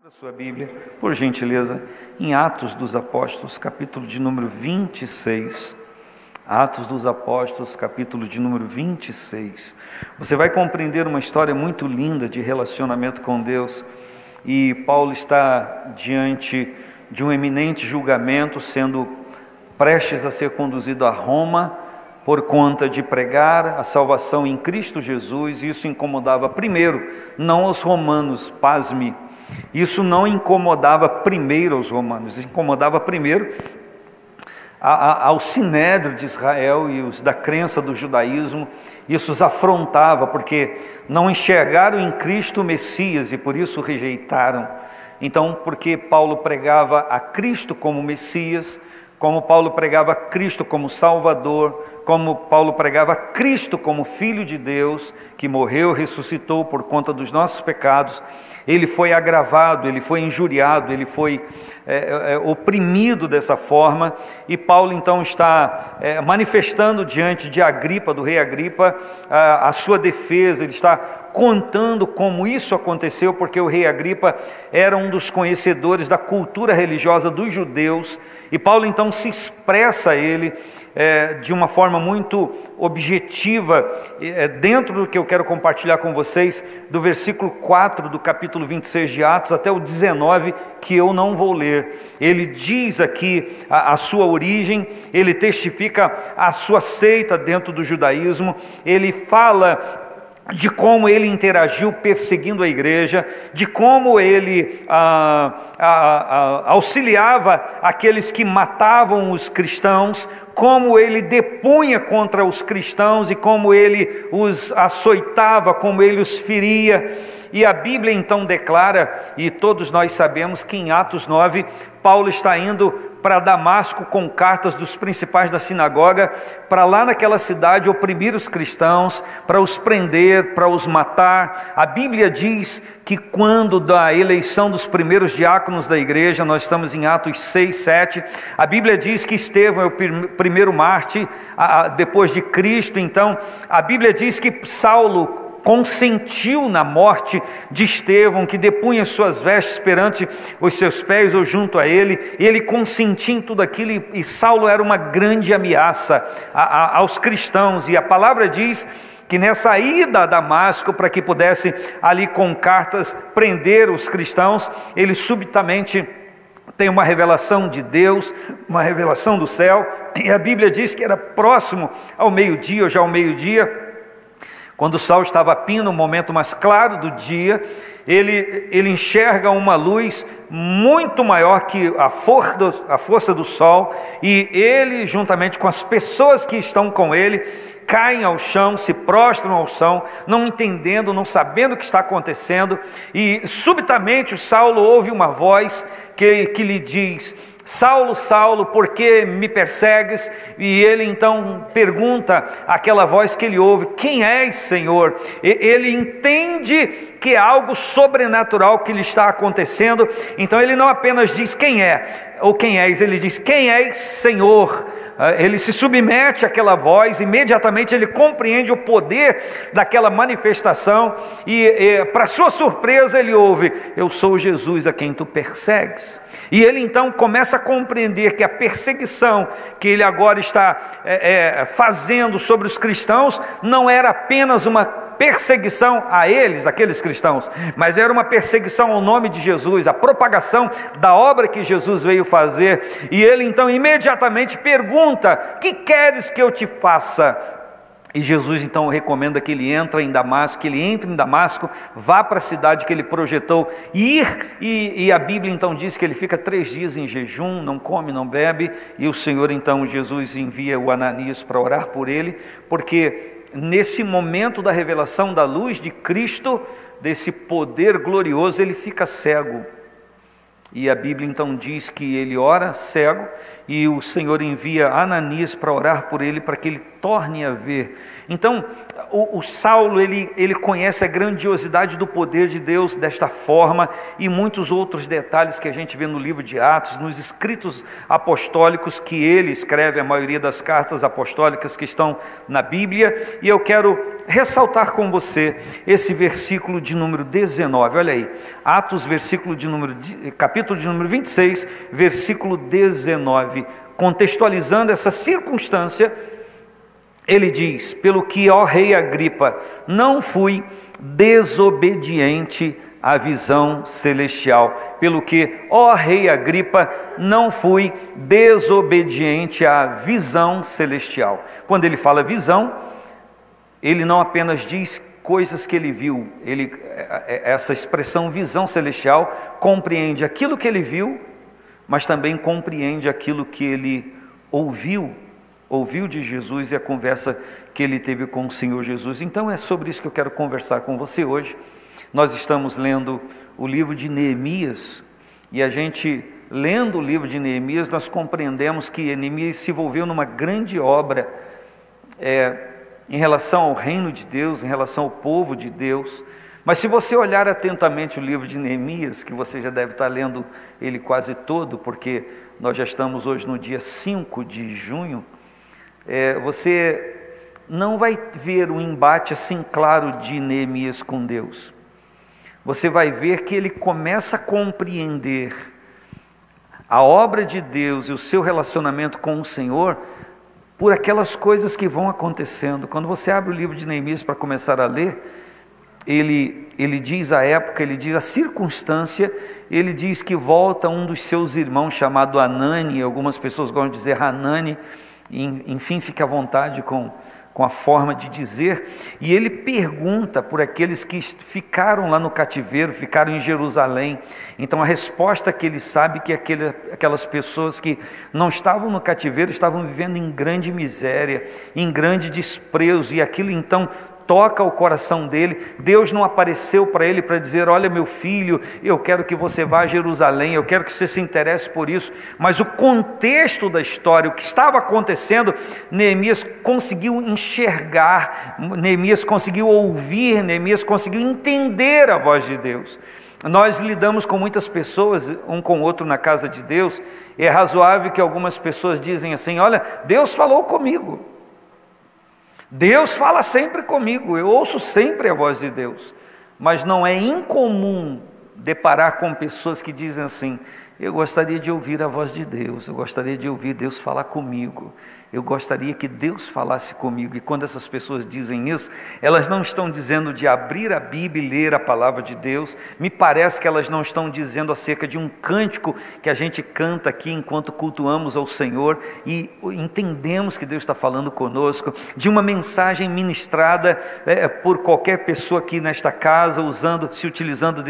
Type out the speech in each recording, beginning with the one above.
Abra sua Bíblia, por gentileza, em Atos dos Apóstolos, capítulo de número 26. Atos dos Apóstolos, capítulo de número 26. Você vai compreender uma história muito linda de relacionamento com Deus. E Paulo está diante de um eminente julgamento, sendo prestes a ser conduzido a Roma, por conta de pregar a salvação em Cristo Jesus. Isso incomodava primeiro, não os romanos, pasme, isso não incomodava primeiro aos romanos, incomodava primeiro ao sinédrio de Israel e os da crença do judaísmo. Isso os afrontava, porque não enxergaram em Cristo o Messias e por isso o rejeitaram. Então, porque Paulo pregava a Cristo como Messias, como Paulo pregava Cristo como Salvador, como Paulo pregava Cristo como Filho de Deus, que morreu, ressuscitou por conta dos nossos pecados, ele foi agravado, ele foi injuriado, ele foi oprimido dessa forma. E Paulo então está manifestando diante de Agripa, do rei Agripa, a sua defesa. Ele está contando como isso aconteceu, porque o rei Agripa era um dos conhecedores da cultura religiosa dos judeus, e Paulo então se expressa a ele de uma forma muito objetiva, dentro do que eu quero compartilhar com vocês, do versículo 4 do capítulo 26 de Atos até o 19, que eu não vou ler. Ele diz aqui a sua origem, ele testifica a sua seita dentro do judaísmo, ele fala de como ele interagiu perseguindo a igreja, de como ele auxiliava aqueles que matavam os cristãos, como ele depunha contra os cristãos e como ele os açoitava, como ele os feria. E a Bíblia então declara, e todos nós sabemos, que em Atos 9, Paulo está indo para Damasco com cartas dos principais da sinagoga, para lá naquela cidade oprimir os cristãos, para os prender, para os matar. A Bíblia diz que quando da eleição dos primeiros diáconos da igreja, nós estamos em Atos 6, 7, a Bíblia diz que Estevão é o primeiro mártir depois de Cristo. Então a Bíblia diz que Saulo consentiu na morte de Estevão, que depunha suas vestes perante os seus pés ou junto a ele, e ele consentia em tudo aquilo, e Saulo era uma grande ameaça aos cristãos. E a palavra diz que nessa ida a Damasco, para que pudesse ali com cartas prender os cristãos, ele subitamente tem uma revelação de Deus, uma revelação do céu, e a Bíblia diz que era próximo ao meio-dia, ou já ao meio-dia, quando o sol estava a pino, no momento mais claro do dia, ele enxerga uma luz muito maior que a força do sol, e ele, juntamente com as pessoas que estão com ele, caem ao chão, se prostram ao chão, não entendendo, não sabendo o que está acontecendo. E subitamente o Saulo ouve uma voz que lhe diz: Saulo, Saulo, por que me persegues? E ele então pergunta àquela voz que ele ouve: quem és, Senhor? Ele entende que é algo sobrenatural que lhe está acontecendo. Então ele não apenas diz quem é, ou quem és, ele diz: quem és, Senhor? Ele se submete àquela voz, imediatamente ele compreende o poder daquela manifestação, e para sua surpresa ele ouve: eu sou Jesus a quem tu persegues. E ele então começa a compreender que a perseguição que ele agora está fazendo sobre os cristãos não era apenas uma perseguição a eles, aqueles cristãos, mas era uma perseguição ao nome de Jesus, a propagação da obra que Jesus veio fazer. E ele então imediatamente pergunta: que queres que eu te faça? E Jesus então recomenda que ele entre em Damasco, vá para a cidade que ele projetou ir, e a Bíblia então diz que ele fica 3 dias em jejum, não come, não bebe, e o Senhor então, Jesus envia o Ananias para orar por ele, porque nesse momento da revelação da luz de Cristo, desse poder glorioso, ele fica cego. E a Bíblia então diz que ele ora cego, e o Senhor envia Ananias para orar por ele, para que ele torne a ver. Então o Saulo, ele conhece a grandiosidade do poder de Deus desta forma, e muitos outros detalhes que a gente vê no livro de Atos, nos escritos apostólicos que ele escreve, a maioria das cartas apostólicas que estão na Bíblia. E eu quero ressaltar com você esse versículo de número 19, olha aí, Atos, capítulo de número 26, versículo 19, contextualizando essa circunstância. Ele diz: pelo que, ó rei Agripa, não fui desobediente à visão celestial. Pelo que, ó rei Agripa, não fui desobediente à visão celestial. Quando ele fala visão, ele não apenas diz coisas que ele viu, essa expressão visão celestial compreende aquilo que ele viu, mas também compreende aquilo que ele ouviu de Jesus e a conversa que ele teve com o Senhor Jesus. Então é sobre isso que eu quero conversar com você hoje. Nós estamos lendo o livro de Neemias, e a gente, lendo o livro de Neemias, nós compreendemos que Neemias se envolveu numa grande obra em relação ao reino de Deus, em relação ao povo de Deus. Mas se você olhar atentamente o livro de Neemias, que você já deve estar lendo ele quase todo, porque nós já estamos hoje no dia 5 de junho, você não vai ver um embate assim claro de Neemias com Deus. Você vai ver que ele começa a compreender a obra de Deus e o seu relacionamento com o Senhor por aquelas coisas que vão acontecendo. Quando você abre o livro de Neemias para começar a ler, ele diz a época, ele diz a circunstância, ele diz que volta um dos seus irmãos chamado Anani, algumas pessoas gostam de dizer Hanani, enfim, fique à vontade com a forma de dizer, e ele pergunta por aqueles que ficaram lá no cativeiro, ficaram em Jerusalém. Então a resposta que ele sabe que aquelas pessoas que não estavam no cativeiro estavam vivendo em grande miséria, em grande desprezo, e aquilo então toca o coração dele. Deus não apareceu para ele para dizer: olha, meu filho, eu quero que você vá a Jerusalém, eu quero que você se interesse por isso. Mas o contexto da história, o que estava acontecendo, Neemias conseguiu enxergar, Neemias conseguiu ouvir, Neemias conseguiu entender a voz de Deus. Nós lidamos com muitas pessoas, um com o outro na casa de Deus, e é razoável que algumas pessoas dizem assim: olha, Deus falou comigo, Deus fala sempre comigo, eu ouço sempre a voz de Deus. Mas não é incomum deparar com pessoas que dizem assim: eu gostaria de ouvir a voz de Deus, eu gostaria de ouvir Deus falar comigo, eu gostaria que Deus falasse comigo. E quando essas pessoas dizem isso, elas não estão dizendo de abrir a Bíblia e ler a palavra de Deus. Me parece que elas não estão dizendo acerca de um cântico que a gente canta aqui enquanto cultuamos ao Senhor e entendemos que Deus está falando conosco, de uma mensagem ministrada por qualquer pessoa aqui nesta casa, se utilizando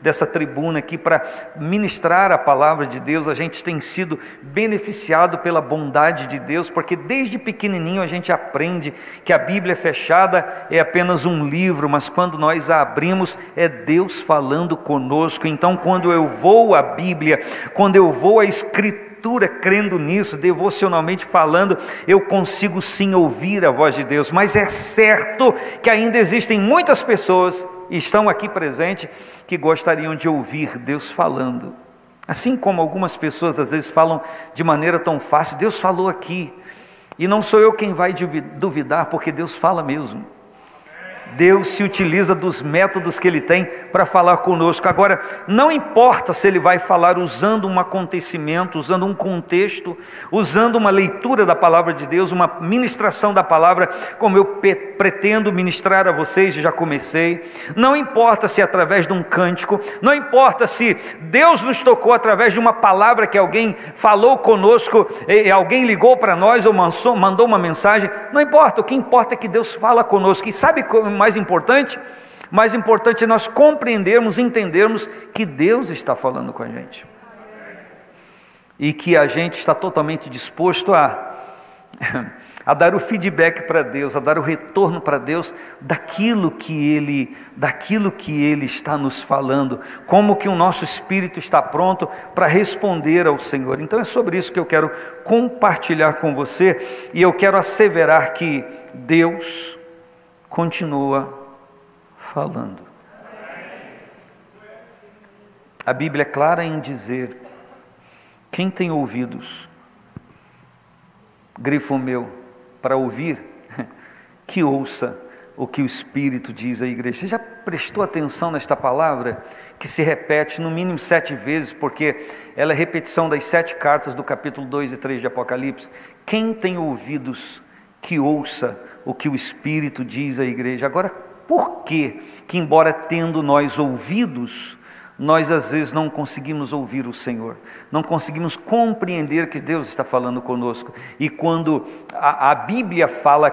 dessa tribuna aqui para ministrar a palavra de Deus. A gente tem sido beneficiado pela bondade de Deus, porque desde pequenininho a gente aprende que a Bíblia fechada é apenas um livro, mas quando nós a abrimos é Deus falando conosco. Então quando eu vou à Bíblia, quando eu vou à Escritura crendo nisso, devocionalmente falando, eu consigo sim ouvir a voz de Deus. Mas é certo que ainda existem muitas pessoas, e estão aqui presentes, que gostariam de ouvir Deus falando. Assim como algumas pessoas às vezes falam de maneira tão fácil: Deus falou aqui. E não sou eu quem vai duvidar, porque Deus fala mesmo. Deus se utiliza dos métodos que Ele tem para falar conosco. Agora, não importa se Ele vai falar usando um acontecimento, usando um contexto, usando uma leitura da palavra de Deus, uma ministração da palavra, como eu pretendo ministrar a vocês, já comecei. Não importa se é através de um cântico, não importa se Deus nos tocou através de uma palavra que alguém falou conosco, alguém ligou para nós ou mandou uma mensagem, não importa, o que importa é que Deus fala conosco. E sabe como mais importante? Mais importante é nós compreendermos, entendermos que Deus está falando com a gente. E que a gente está totalmente disposto a dar o feedback para Deus, a dar o retorno para Deus daquilo que Ele está nos falando, como que o nosso espírito está pronto para responder ao Senhor. Então é sobre isso que eu quero compartilhar com você, e eu quero asseverar que Deus continua falando. A Bíblia é clara em dizer: quem tem ouvidos, grifo meu, para ouvir, que ouça o que o Espírito diz à igreja. Você já prestou atenção nesta palavra, que se repete no mínimo 7 vezes, porque ela é repetição das 7 cartas do capítulo 2 e 3 de Apocalipse? Quem tem ouvidos, que ouça o que o Espírito diz à igreja. Agora, por que embora tendo nós ouvidos, nós às vezes não conseguimos ouvir o Senhor, não conseguimos compreender que Deus está falando conosco? E quando a Bíblia fala,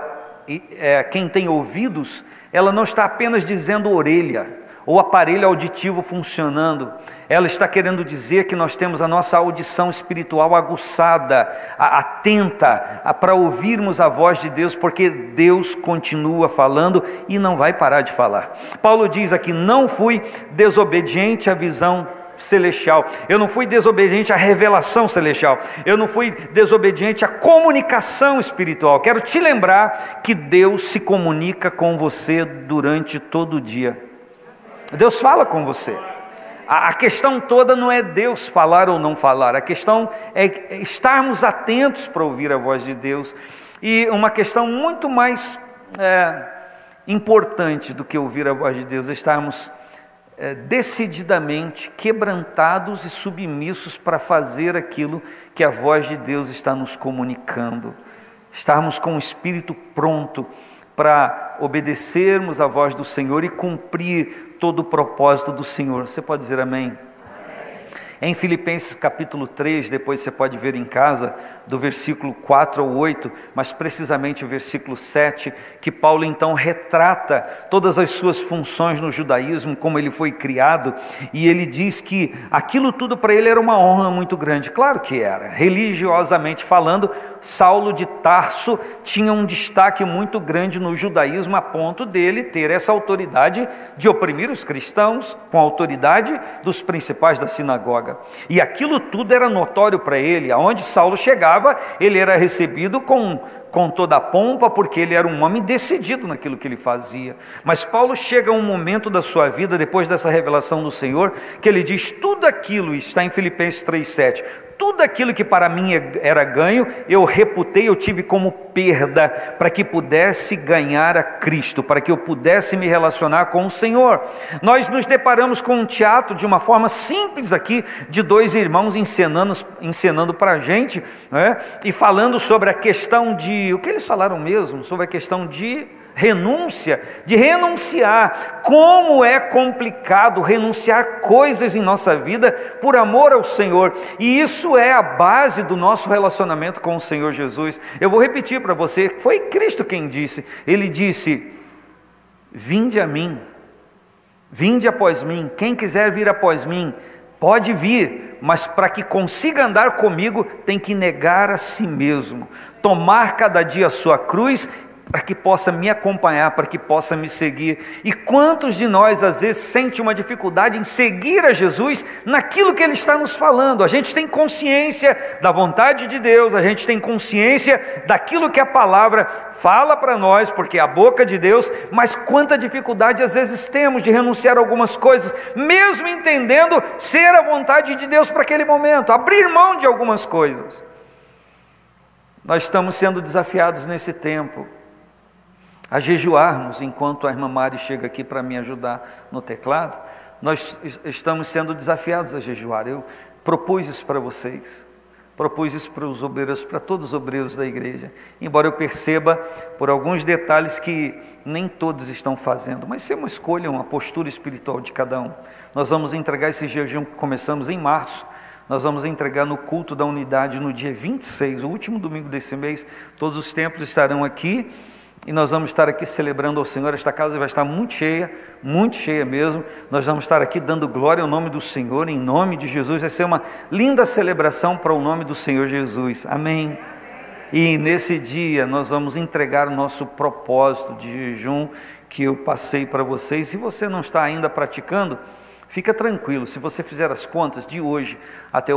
quem tem ouvidos, ela não está apenas dizendo orelha, ou aparelho auditivo funcionando, ela está querendo dizer que nós temos a nossa audição espiritual aguçada, atenta, para ouvirmos a voz de Deus, porque Deus continua falando e não vai parar de falar. Paulo diz aqui: não fui desobediente à visão celestial, eu não fui desobediente à revelação celestial, eu não fui desobediente à comunicação espiritual. Quero te lembrar que Deus se comunica com você durante todo o dia. Deus fala com você. A questão toda não é Deus falar ou não falar, a questão é estarmos atentos para ouvir a voz de Deus. E uma questão muito mais importante do que ouvir a voz de Deus é estarmos decididamente quebrantados e submissos para fazer aquilo que a voz de Deus está nos comunicando, estarmos com o espírito pronto para obedecermos a voz do Senhor e cumprir todo o propósito do Senhor. Você pode dizer amém? Em Filipenses capítulo 3, depois você pode ver em casa, do versículo 4 ao 8, mas precisamente o versículo 7, que Paulo então retrata todas as suas funções no judaísmo, como ele foi criado, e ele diz que aquilo tudo para ele era uma honra muito grande. Claro que era. Religiosamente falando, Saulo de Tarso tinha um destaque muito grande no judaísmo, a ponto dele ter essa autoridade de oprimir os cristãos, com a autoridade dos principais da sinagoga. E aquilo tudo era notório para ele. Aonde Saulo chegava, ele era recebido com toda a pompa, porque ele era um homem decidido naquilo que ele fazia. Mas Paulo chega a um momento da sua vida, depois dessa revelação do Senhor, que ele diz: tudo aquilo, está em Filipenses 3,7, tudo aquilo que para mim era ganho, eu reputei, eu tive como perda, para que pudesse ganhar a Cristo, para que eu pudesse me relacionar com o Senhor. Nós nos deparamos com um teatro de uma forma simples aqui, de 2 irmãos encenando para a gente, né? E falando sobre a questão de, o que eles falaram mesmo? Sobre a questão de renúncia, de renunciar. Como é complicado renunciar coisas em nossa vida por amor ao Senhor, e isso é a base do nosso relacionamento com o Senhor Jesus. Eu vou repetir para você, foi Cristo quem disse. Ele disse: vinde a mim, vinde após mim, quem quiser vir após mim, pode vir, mas para que consiga andar comigo, tem que negar a si mesmo, tomar cada dia a sua cruz, para que possa me acompanhar, para que possa me seguir. E quantos de nós às vezes sente uma dificuldade em seguir a Jesus naquilo que Ele está nos falando? A gente tem consciência da vontade de Deus, a gente tem consciência daquilo que a palavra fala para nós, porque é a boca de Deus, mas quanta dificuldade às vezes temos de renunciar a algumas coisas, mesmo entendendo ser a vontade de Deus para aquele momento, abrir mão de algumas coisas. Nós estamos sendo desafiados nesse tempo a jejuarmos. Enquanto a irmã Mari chega aqui para me ajudar no teclado, nós estamos sendo desafiados a jejuar. Eu propus isso para vocês, propus isso para os obreiros, para todos os obreiros da igreja, embora eu perceba por alguns detalhes que nem todos estão fazendo, mas isso é uma escolha, uma postura espiritual de cada um. Nós vamos entregar esse jejum que começamos em março, nós vamos entregar no culto da unidade no dia 26, o último domingo desse mês. Todos os templos estarão aqui, e nós vamos estar aqui celebrando ao Senhor. Esta casa vai estar muito cheia mesmo. Nós vamos estar aqui dando glória ao nome do Senhor, em nome de Jesus. Vai ser uma linda celebração para o nome do Senhor Jesus, amém? E nesse dia nós vamos entregar o nosso propósito de jejum que eu passei para vocês. Se você não está ainda praticando, fica tranquilo, se você fizer as contas de hoje até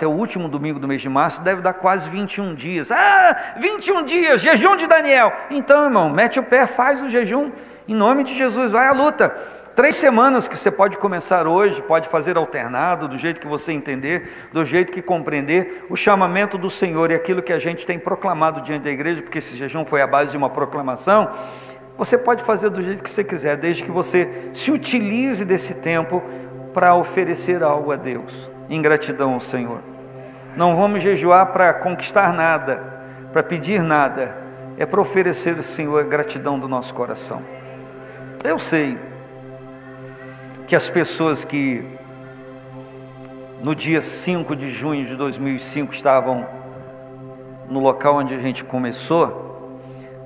o último domingo do mês de março, deve dar quase 21 dias. 21 dias, jejum de Daniel. Então, irmão, mete o pé, faz o jejum, em nome de Jesus, vai à luta. 3 semanas que você pode começar hoje, pode fazer alternado, do jeito que você entender, do jeito que compreender, o chamamento do Senhor e aquilo que a gente tem proclamado diante da igreja, porque esse jejum foi a base de uma proclamação. Você pode fazer do jeito que você quiser, desde que você se utilize desse tempo para oferecer algo a Deus, em gratidão ao Senhor. Não vamos jejuar para conquistar nada, para pedir nada, é para oferecer ao Senhor a gratidão do nosso coração. Eu sei que as pessoas que no dia 5 de junho de 2005 estavam no local onde a gente começou,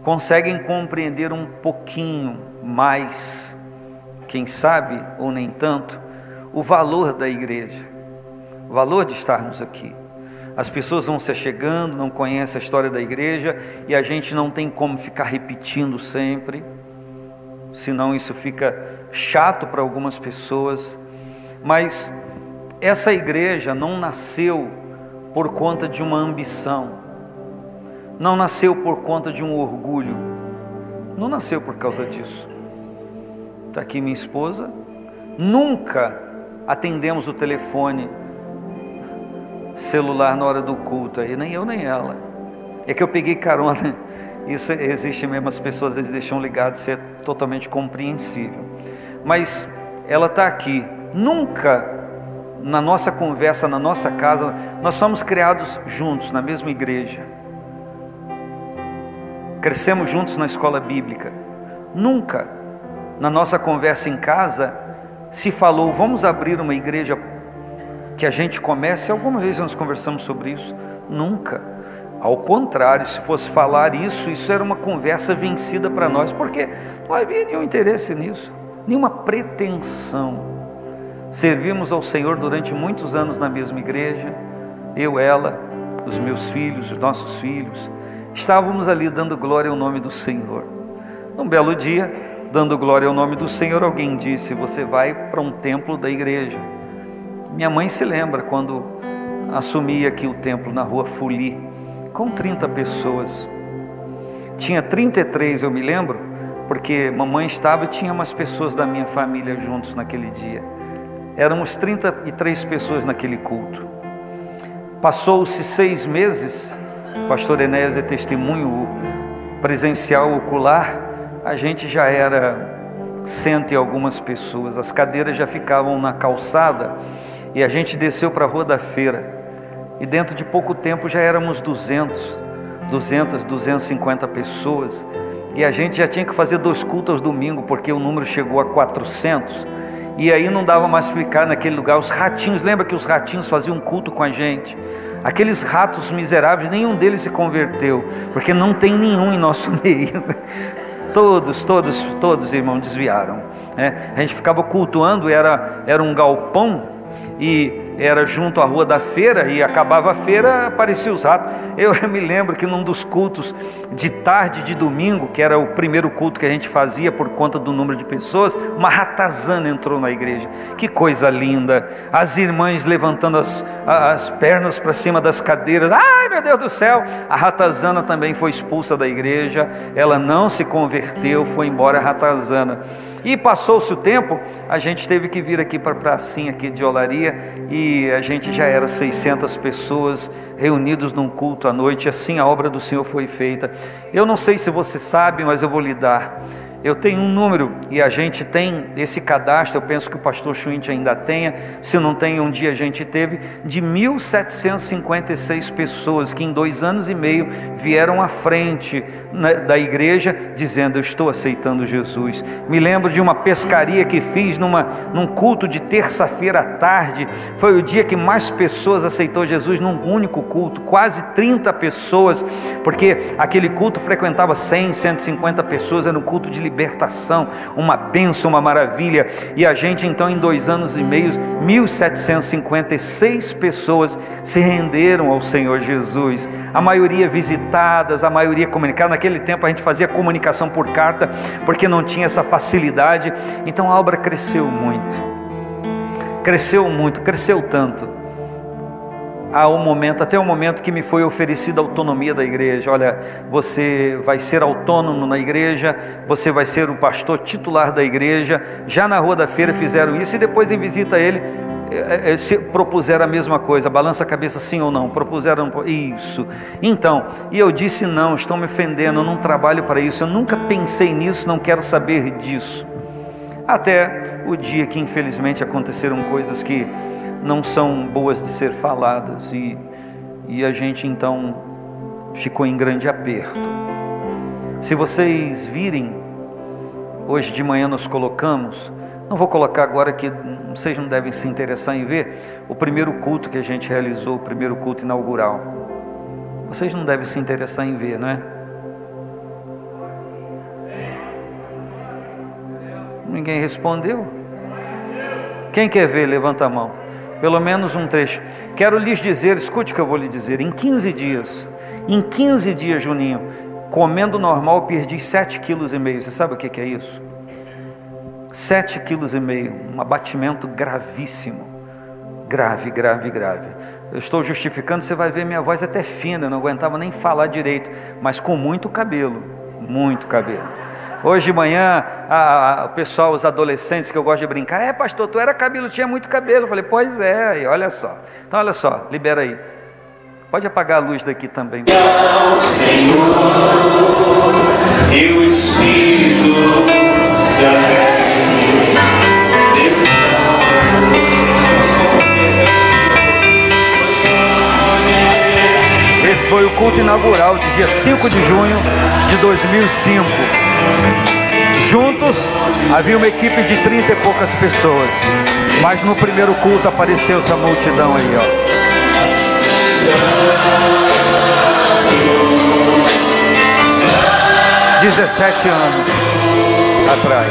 conseguem compreender um pouquinho mais, quem sabe ou nem tanto, o valor da igreja, o valor de estarmos aqui. As pessoas vão se achegando, não conhecem a história da igreja, e a gente não tem como ficar repetindo sempre, senão isso fica chato para algumas pessoas. Mas essa igreja não nasceu por conta de uma ambição, não nasceu por conta de um orgulho, não nasceu por causa disso. Está aqui minha esposa, nunca atendemos o telefone celular na hora do culto, aí nem eu nem ela, é que eu peguei carona, isso existe mesmo, as pessoas às vezes deixam ligado, isso é totalmente compreensível, mas ela está aqui. Nunca na nossa conversa, na nossa casa, nós somos criados juntos, na mesma igreja, crescemos juntos na escola bíblica, nunca na nossa conversa em casa se falou, vamos abrir uma igreja que a gente comece. Alguma vez nós conversamos sobre isso? Nunca. Ao contrário, se fosse falar isso era uma conversa vencida para nós, porque não havia nenhum interesse nisso, nenhuma pretensão. Servimos ao Senhor durante muitos anos na mesma igreja, eu, ela, os meus filhos, os nossos filhos, estávamos ali dando glória ao nome do Senhor. Num belo dia, dando glória ao nome do Senhor, alguém disse, você vai para um templo da igreja. Minha mãe se lembra quando assumi aqui o templo na rua Fuli, com 30 pessoas, tinha 33, eu me lembro, porque mamãe estava e tinha umas pessoas da minha família juntos naquele dia, éramos 33 pessoas naquele culto. Passou-se 6 meses, pastor Enéas é testemunho presencial ocular, a gente já era 100 e algumas pessoas, as cadeiras já ficavam na calçada, e a gente desceu para a Rua da Feira, e dentro de pouco tempo já éramos 250 pessoas, e a gente já tinha que fazer 2 cultos aos domingos, porque o número chegou a 400, e aí não dava mais ficar naquele lugar. Os ratinhos, lembra que os ratinhos faziam um culto com a gente? Aqueles ratos miseráveis, nenhum deles se converteu, porque não tem nenhum em nosso meio. Todos, irmão, desviaram, né? A gente ficava cultuando, era um galpão, e era junto à Rua da Feira, e acabava a feira, apareciam os ratos. Eu me lembro que num dos cultos de tarde de domingo, que era o primeiro culto que a gente fazia por conta do número de pessoas, uma ratazana entrou na igreja. Que coisa linda, as irmãs levantando as pernas para cima das cadeiras, ai meu Deus do céu. A ratazana também foi expulsa da igreja, ela não se converteu, foi embora a ratazana. E passou-se o tempo, a gente teve que vir aqui para a pracinha aqui de Olaria, e a gente já era 600 pessoas reunidos num culto à noite, assim a obra do Senhor foi feita. Eu não sei se você sabe, mas eu vou lhe dar. Eu tenho um número, e a gente tem esse cadastro, eu penso que o pastor Schwint ainda tenha, se não tem, um dia a gente teve, de 1.756 pessoas que em 2 anos e meio vieram à frente da igreja, dizendo, eu estou aceitando Jesus. Me lembro de uma pescaria que fiz num culto de terça-feira à tarde, foi o dia que mais pessoas aceitou Jesus num único culto, quase 30 pessoas, porque aquele culto frequentava 100, 150 pessoas, era um culto de libertação, uma bênção, uma maravilha. E a gente então em 2 anos e meio, 1.756 pessoas se renderam ao Senhor Jesus, a maioria visitadas, a maioria comunicada. Naquele tempo a gente fazia comunicação por carta, porque não tinha essa facilidade. Então a obra cresceu muito, cresceu tanto, até o momento que me foi oferecida a autonomia da igreja. Olha, você vai ser autônomo na igreja, você vai ser o pastor titular da igreja. Já na Rua da Feira fizeram isso, e depois em visita a ele, se propuseram a mesma coisa. Balança a cabeça, sim ou não? Propuseram isso. Então, e eu disse, não, estão me ofendendo, eu não trabalho para isso. Eu nunca pensei nisso, não quero saber disso. Até o dia que infelizmente aconteceram coisas que não são boas de ser faladas, e a gente então ficou em grande aperto. Se vocês virem, hoje de manhã nós colocamos, não vou colocar agora que vocês não devem se interessar em ver, o primeiro culto que a gente realizou, o primeiro culto inaugural. Vocês não devem se interessar em ver, não é? Ninguém respondeu. Quem quer ver, levanta a mão. Pelo menos um trecho. Quero lhes dizer, escute o que eu vou lhe dizer. Em 15 dias, Juninho, comendo normal, eu perdi 7,5 kg. Você sabe o que é isso? 7,5 kg, um abatimento gravíssimo. Grave. Eu estou justificando, você vai ver minha voz até fina, eu não aguentava nem falar direito, mas com muito cabelo. Hoje de manhã, o pessoal, os adolescentes que eu gosto de brincar, pastor, tu era cabelo, tinha muito cabelo. Eu falei, pois é, olha só. Então olha só, libera aí. Pode apagar a luz daqui também. Ao Senhor, teu Espírito Santo. Esse foi o culto inaugural de dia 5 de junho de 2005. Juntos havia uma equipe de 30 e poucas pessoas, mas no primeiro culto apareceu essa multidão aí, ó. 17 anos atrás.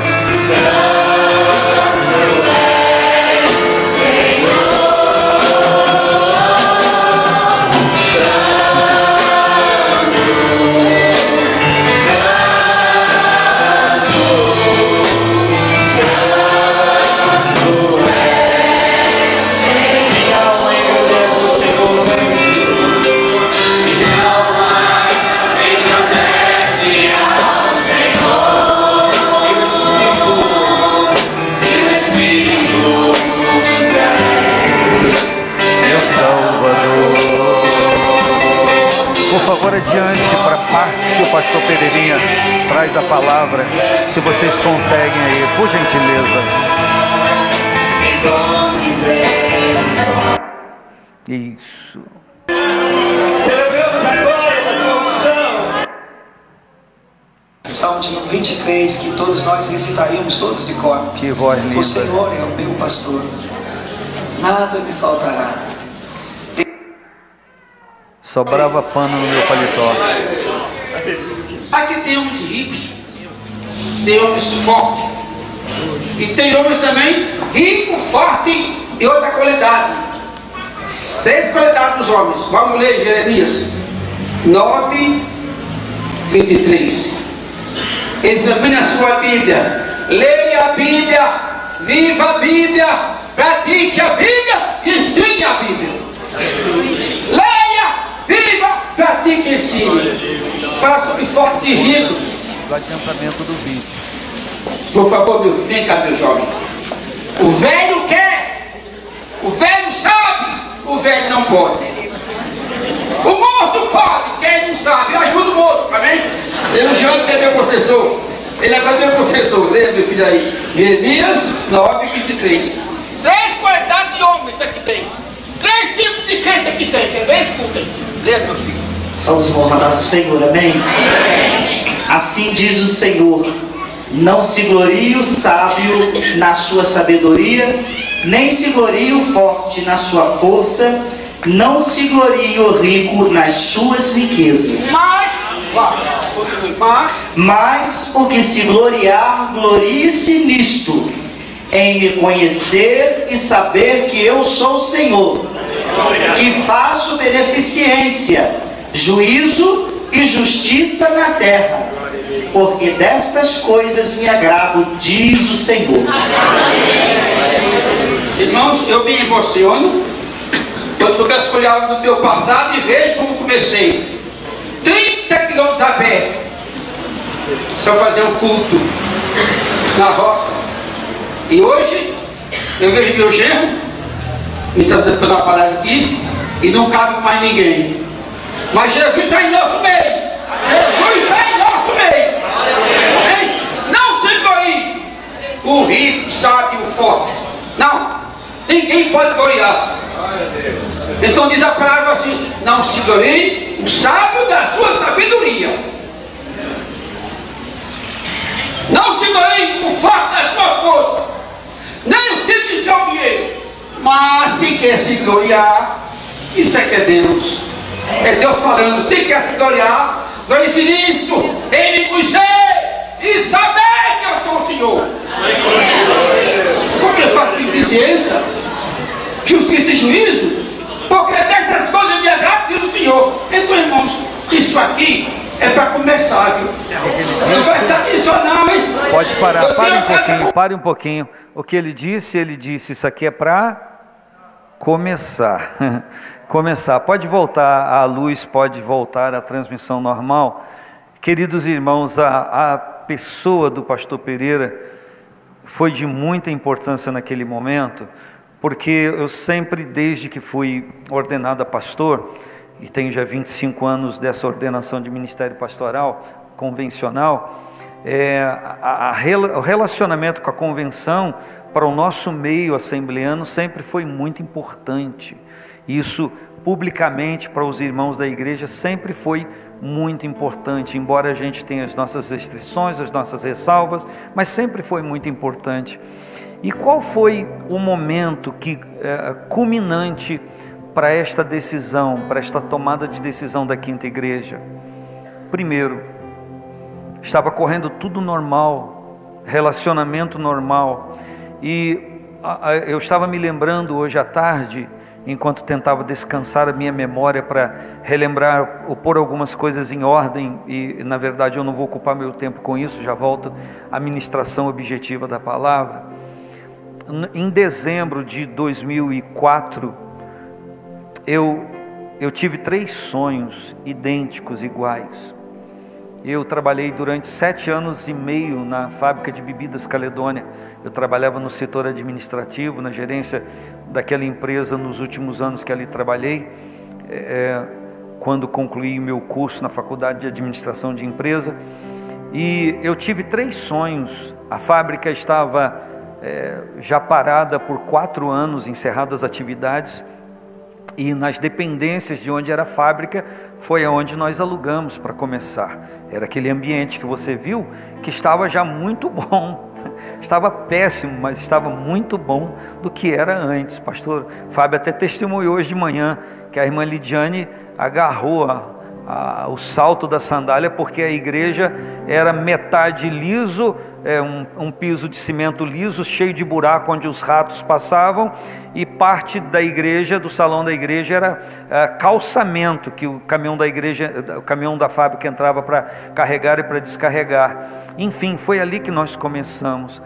Por favor, adiante para a parte que o pastor Pedrinha traz a palavra, se vocês conseguem aí, por gentileza. Isso. Celebramos a glória da tua unção. Salmo de 23, que todos nós recitaríamos todos de cor. Que voz linda. O Senhor é o meu pastor, nada me faltará. Sobrava pano no meu paletó. Aqui tem homens ricos, tem homens fortes, e tem homens também rico, forte e outra qualidade. 3 qualidades dos homens. Vamos ler Jeremias 9, 23. Examine a sua Bíblia, leia a Bíblia, viva a Bíblia, pratique a Bíblia e ensine a Bíblia. Leia, viva, pratique e ensine. Fala sobre fortes e ricos. Do adiantamento do vídeo. Por favor, meu filho, vem cá, meu jovem. O velho quer, o velho sabe, o velho não pode. O moço pode, quem não sabe, eu ajudo o moço, amém? Elogiando que é meu professor. Ele agora é meu professor. Leia, meu filho aí. Jeremias 9, 23. 3 qualidades de homem isso aqui tem. 3 tipos de crente aqui tem. Quer ver? Escutem. Leia, meu filho. São os irmãos amados do Senhor, amém? Assim diz o Senhor: não se glorie o sábio na sua sabedoria, nem se glorie o forte na sua força, não se glorie o rico nas suas riquezas. Mas porque se gloriar, glorie-se nisto, em me conhecer e saber que eu sou o Senhor, que faço beneficência, juízo e justiça na terra, porque destas coisas me agrado, diz o Senhor. Irmãos, eu me emociono quando eu peço olhar no meu passado e vejo como comecei. 30 quilômetros a pé para fazer um culto na roça. E hoje eu vejo meu genro me trazendo pela palavra aqui e não cabe mais ninguém. Mas Jesus está em nosso meio. Jesus está em nosso meio. o rico, o sábio, o forte. Não, ninguém pode gloriar-se. Então diz a palavra assim: não se glorie o sábio da sua sabedoria, não se glorie o forte da sua força, nem o rico do seu dinheiro. Mas se quer se gloriar, isso é que é Deus. É Deus falando: se quer se gloriar, glorice nisto, em me conhecer e saber que eu sou o Senhor. Porque faz beneficência, justiça e juízo, porque dessas coisas me agrada, diz o Senhor. Então, irmãos, isso aqui é para começar, viu? Não vai estar aqui só não, hein? Pode parar, pare um pouquinho. O que ele disse, isso aqui é para começar. Começar. Pode voltar a luz, pode voltar a transmissão normal. Queridos irmãos, a pessoa do pastor Pereira foi de muita importância naquele momento, porque eu sempre, desde que fui ordenado a pastor, e tenho já 25 anos dessa ordenação de ministério pastoral convencional, o relacionamento com a convenção para o nosso meio assembleano sempre foi muito importante. Isso publicamente para os irmãos da igreja sempre foi muito importante, embora a gente tenha as nossas restrições, as nossas ressalvas, mas sempre foi muito importante. E qual foi o momento culminante para esta decisão, para esta tomada de decisão da Quinta Igreja? Primeiro, estava correndo tudo normal, relacionamento normal, e eu estava me lembrando hoje à tarde, enquanto tentava descansar a minha memória para relembrar ou pôr algumas coisas em ordem, e na verdade eu não vou ocupar meu tempo com isso, já volto à ministração objetiva da palavra. Em dezembro de 2004, eu tive 3 sonhos idênticos, iguais. Eu trabalhei durante 7 anos e meio na fábrica de bebidas Caledônia. Eu trabalhava no setor administrativo, na gerência daquela empresa nos últimos anos que ali trabalhei. Quando concluí meu curso na faculdade de administração de empresa. E eu tive 3 sonhos. A fábrica estava já parada por 4 anos, encerradas as atividades. E nas dependências de onde era a fábrica, foi aonde nós alugamos para começar. Era aquele ambiente que você viu, que estava já muito bom. Estava péssimo, mas estava muito bom do que era antes. Pastor Fábio até testemunhou hoje de manhã, que a irmã Lidiane agarrou o salto da sandália, porque a igreja era metade liso, um piso de cimento liso, cheio de buraco onde os ratos passavam, e parte da igreja, do salão da igreja, era calçamento, que o caminhão da igreja, o caminhão da fábrica entrava para carregar e para descarregar. Enfim, foi ali que nós começamos.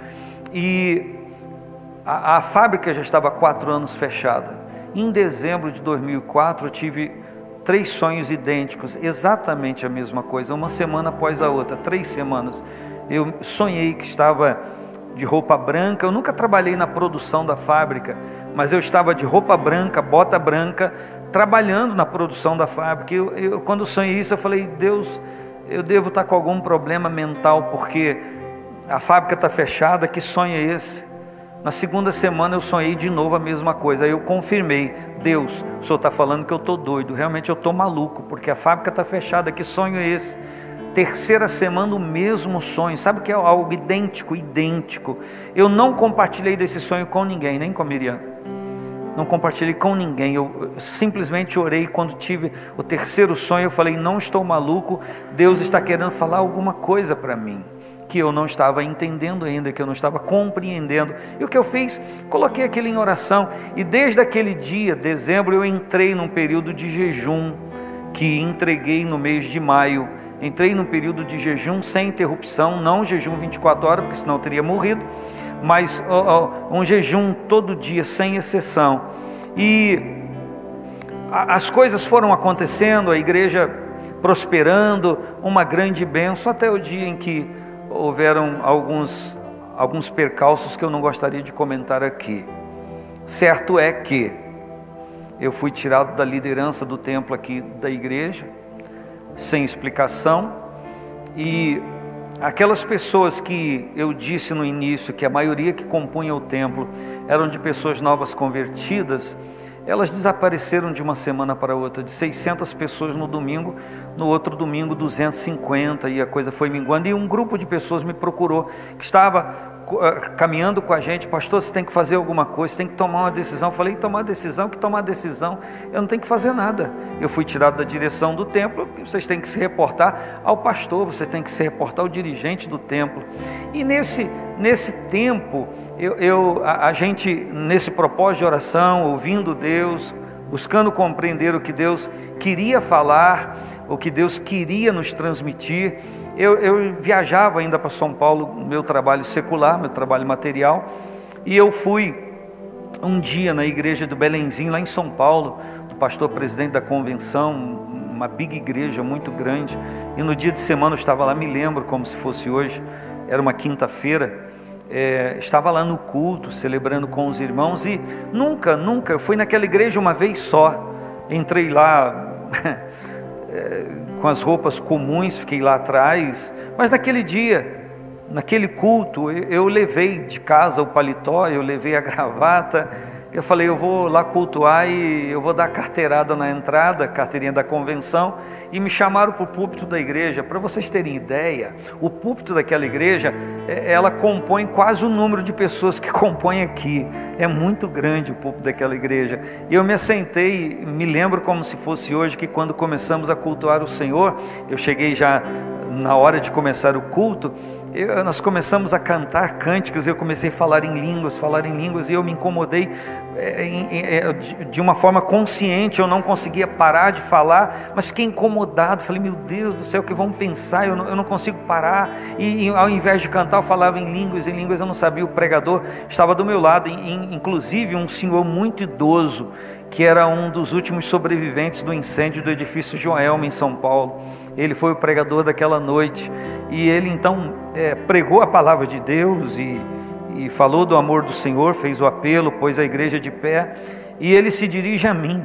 E a fábrica já estava há 4 anos fechada. Em dezembro de 2004 eu tive 3 sonhos idênticos, exatamente a mesma coisa, uma semana após a outra, 3 semanas. Eu sonhei que estava de roupa branca. Eu nunca trabalhei na produção da fábrica, mas eu estava de roupa branca, bota branca, trabalhando na produção da fábrica. Quando sonhei isso, eu falei: Deus, eu devo estar com algum problema mental, porque a fábrica está fechada, que sonho é esse? Na segunda semana eu sonhei de novo a mesma coisa. Aí eu confirmei: Deus, o Senhor está falando que eu estou doido, realmente eu estou maluco, porque a fábrica está fechada, que sonho é esse? Terceira semana o mesmo sonho. Sabe que é algo idêntico. Eu não compartilhei desse sonho com ninguém, nem com a Miriam. Não compartilhei com ninguém. Eu simplesmente orei. Quando tive o terceiro sonho, eu falei: não estou maluco, Deus está querendo falar alguma coisa para mim, que eu não estava entendendo ainda, que eu não estava compreendendo. E o que eu fiz? Coloquei aquilo em oração. E desde aquele dia, dezembro, eu entrei num período de jejum, que entreguei no mês de maio. Entrei num período de jejum sem interrupção, não jejum 24 horas, porque senão eu teria morrido, mas um jejum todo dia, sem exceção. E as coisas foram acontecendo, a igreja prosperando, uma grande bênção, até o dia em que houveram alguns percalços que eu não gostaria de comentar aqui. Certo é que eu fui tirado da liderança do templo aqui da igreja, sem explicação, e aquelas pessoas que eu disse no início, que a maioria que compunha o templo eram de pessoas novas convertidas, elas desapareceram de uma semana para outra, de 600 pessoas no domingo, no outro domingo 250, e a coisa foi minguando, e um grupo de pessoas me procurou, que estava caminhando com a gente: pastor, você tem que fazer alguma coisa, você tem que tomar uma decisão. Eu falei: tomar decisão? Que tomar decisão? Eu não tenho que fazer nada. Eu fui tirado da direção do templo. Vocês têm que se reportar ao pastor, você tem que se reportar ao dirigente do templo. E nesse tempo, a gente, nesse propósito de oração, ouvindo Deus, buscando compreender o que Deus queria falar, o que Deus queria nos transmitir, eu viajava ainda para São Paulo, meu trabalho secular, meu trabalho material, e eu fui um dia na igreja do Belenzinho, lá em São Paulo, do pastor presidente da convenção, uma big igreja muito grande, e no dia de semana eu estava lá, me lembro como se fosse hoje, era uma quinta-feira, estava lá no culto, celebrando com os irmãos, e nunca, eu fui naquela igreja uma vez só, entrei lá com as roupas comuns, fiquei lá atrás, mas naquele dia, naquele culto, eu levei de casa o paletó, eu levei a gravata, eu falei: eu vou lá cultuar e eu vou dar carteirada na entrada, carteirinha da convenção, e me chamaram para o púlpito da igreja. Para vocês terem ideia, o púlpito daquela igreja, ela compõe quase o número de pessoas que compõem aqui, é muito grande o púlpito daquela igreja, e eu me assentei, me lembro como se fosse hoje, que quando começamos a cultuar o Senhor, eu cheguei já na hora de começar o culto, nós começamos a cantar cânticos, eu comecei a falar em línguas, e eu me incomodei de uma forma consciente, eu não conseguia parar de falar, mas fiquei incomodado, falei: meu Deus do céu, o que vão pensar, eu não consigo parar, e ao invés de cantar eu falava em línguas, eu não sabia. O pregador estava do meu lado, inclusive um senhor muito idoso, que era um dos últimos sobreviventes do incêndio do edifício Joelma em São Paulo. Ele foi o pregador daquela noite, e ele então pregou a palavra de Deus e falou do amor do Senhor, fez o apelo, pôs a igreja de pé, e ele se dirige a mim.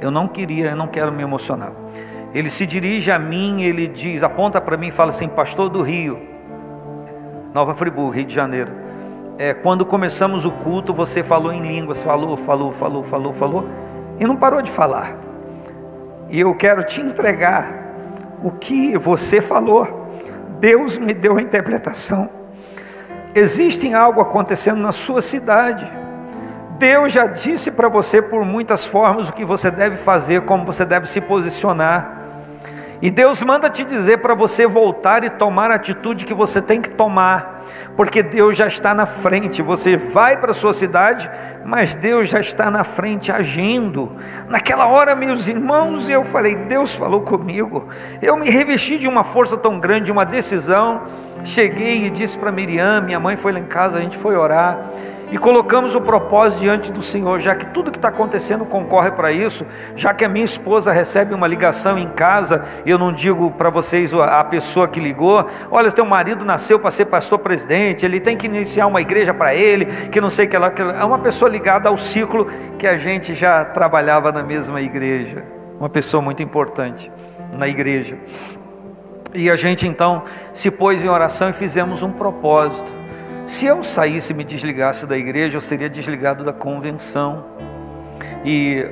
Eu não quero me emocionar. Ele se dirige a mim, ele diz, aponta para mim e fala assim: pastor do Rio, Nova Friburgo, Rio de Janeiro, quando começamos o culto, você falou em línguas, falou, e não parou de falar, e eu quero te entregar o que você falou. Deus me deu a interpretação, existe algo acontecendo na sua cidade, Deus já disse para você por muitas formas o que você deve fazer, como você deve se posicionar, e Deus manda te dizer para você voltar e tomar a atitude que você tem que tomar, porque Deus já está na frente. Você vai para a sua cidade, mas Deus já está na frente agindo. Naquela hora, meus irmãos, eu falei: Deus falou comigo. Eu me revesti de uma força tão grande, de uma decisão. Cheguei e disse para Miriam, minha mãe foi lá em casa, a gente foi orar, e colocamos o propósito diante do Senhor, já que tudo que está acontecendo concorre para isso, já que a minha esposa recebe uma ligação em casa, e eu não digo para vocês a pessoa que ligou: olha, teu marido nasceu para ser pastor presidente, ele tem que iniciar uma igreja para ele, que não sei o que lá, é uma pessoa ligada ao ciclo que a gente já trabalhava na mesma igreja, uma pessoa muito importante na igreja, e a gente então se pôs em oração e fizemos um propósito. Se eu saísse e me desligasse da igreja, eu seria desligado da convenção, e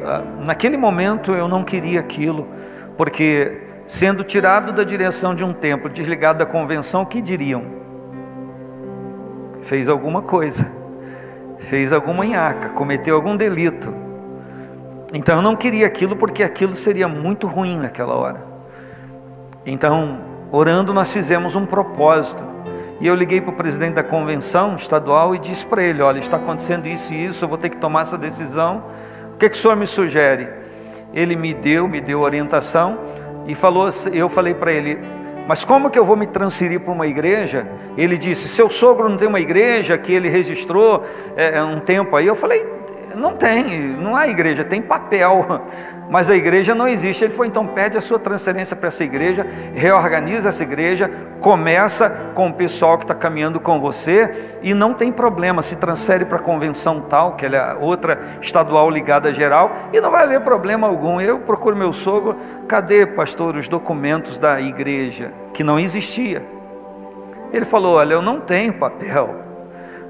naquele momento eu não queria aquilo, porque sendo tirado da direção de um templo, desligado da convenção, o que diriam? Fez alguma coisa, fez alguma nhaca, cometeu algum delito. Então eu não queria aquilo, porque aquilo seria muito ruim naquela hora. Então, orando, nós fizemos um propósito. E eu liguei para o presidente da convenção estadual e disse para ele: olha, está acontecendo isso e isso, eu vou ter que tomar essa decisão, o que o senhor me sugere? Ele me deu orientação e falou, eu falei para ele: mas como que eu vou me transferir para uma igreja? Ele disse: seu sogro não tem uma igreja que ele registrou um tempo aí? Eu falei: não tem, não há igreja, tem papel, mas a igreja não existe. Ele falou: então pede a sua transferência para essa igreja, reorganiza essa igreja, começa com o pessoal que está caminhando com você, e não tem problema, se transfere para a convenção tal, que ela é outra estadual ligada a geral, e não vai haver problema algum. Eu procuro meu sogro: cadê, pastor, os documentos da igreja? que não existia. Ele falou: olha, eu não tenho papel,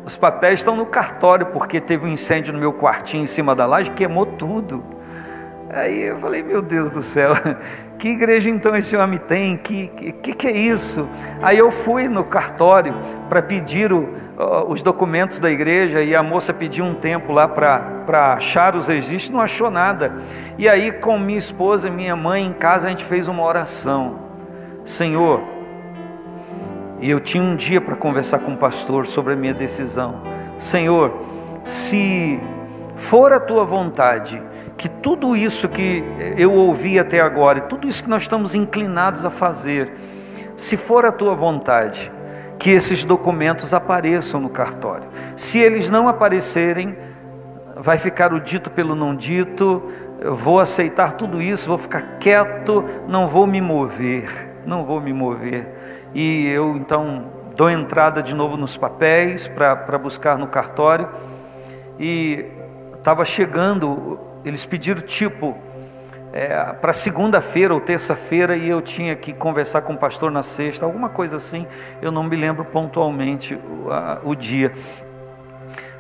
os papéis estão no cartório, porque teve um incêndio no meu quartinho em cima da laje, queimou tudo. Aí eu falei: meu Deus do céu, que igreja então esse homem tem? Que é isso? Aí eu fui no cartório para pedir os documentos da igreja, e a moça pediu um tempo lá para achar os registros, não achou nada. E aí, com minha esposa e minha mãe em casa, a gente fez uma oração: Senhor, e eu tinha um dia para conversar com o pastor sobre a minha decisão. Senhor, se for a tua vontade, que tudo isso que eu ouvi até agora, e tudo isso que nós estamos inclinados a fazer, se for a tua vontade, que esses documentos apareçam no cartório. Se eles não aparecerem, vai ficar o dito pelo não dito. Eu vou aceitar tudo isso, vou ficar quieto, não vou me mover. E eu então dou entrada de novo nos papéis para buscar no cartório. E estava chegando, eles pediram para segunda-feira ou terça-feira, e eu tinha que conversar com o pastor na sexta, alguma coisa assim, eu não me lembro pontualmente o dia.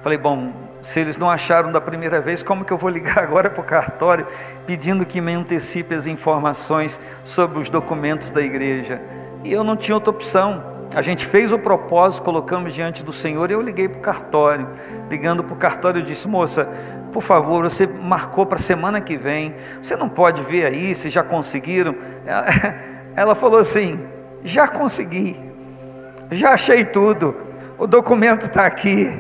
Falei: bom, se eles não acharam da primeira vez, como que eu vou ligar agora para o cartório pedindo que me antecipe as informações sobre os documentos da igreja? E eu não tinha outra opção. A gente fez o propósito, colocamos diante do Senhor, e eu liguei para o cartório. Ligando para o cartório, eu disse: moça, por favor, você marcou para a semana que vem, você não pode ver aí se já conseguiram? Ela falou assim: já consegui, já achei tudo, o documento está aqui.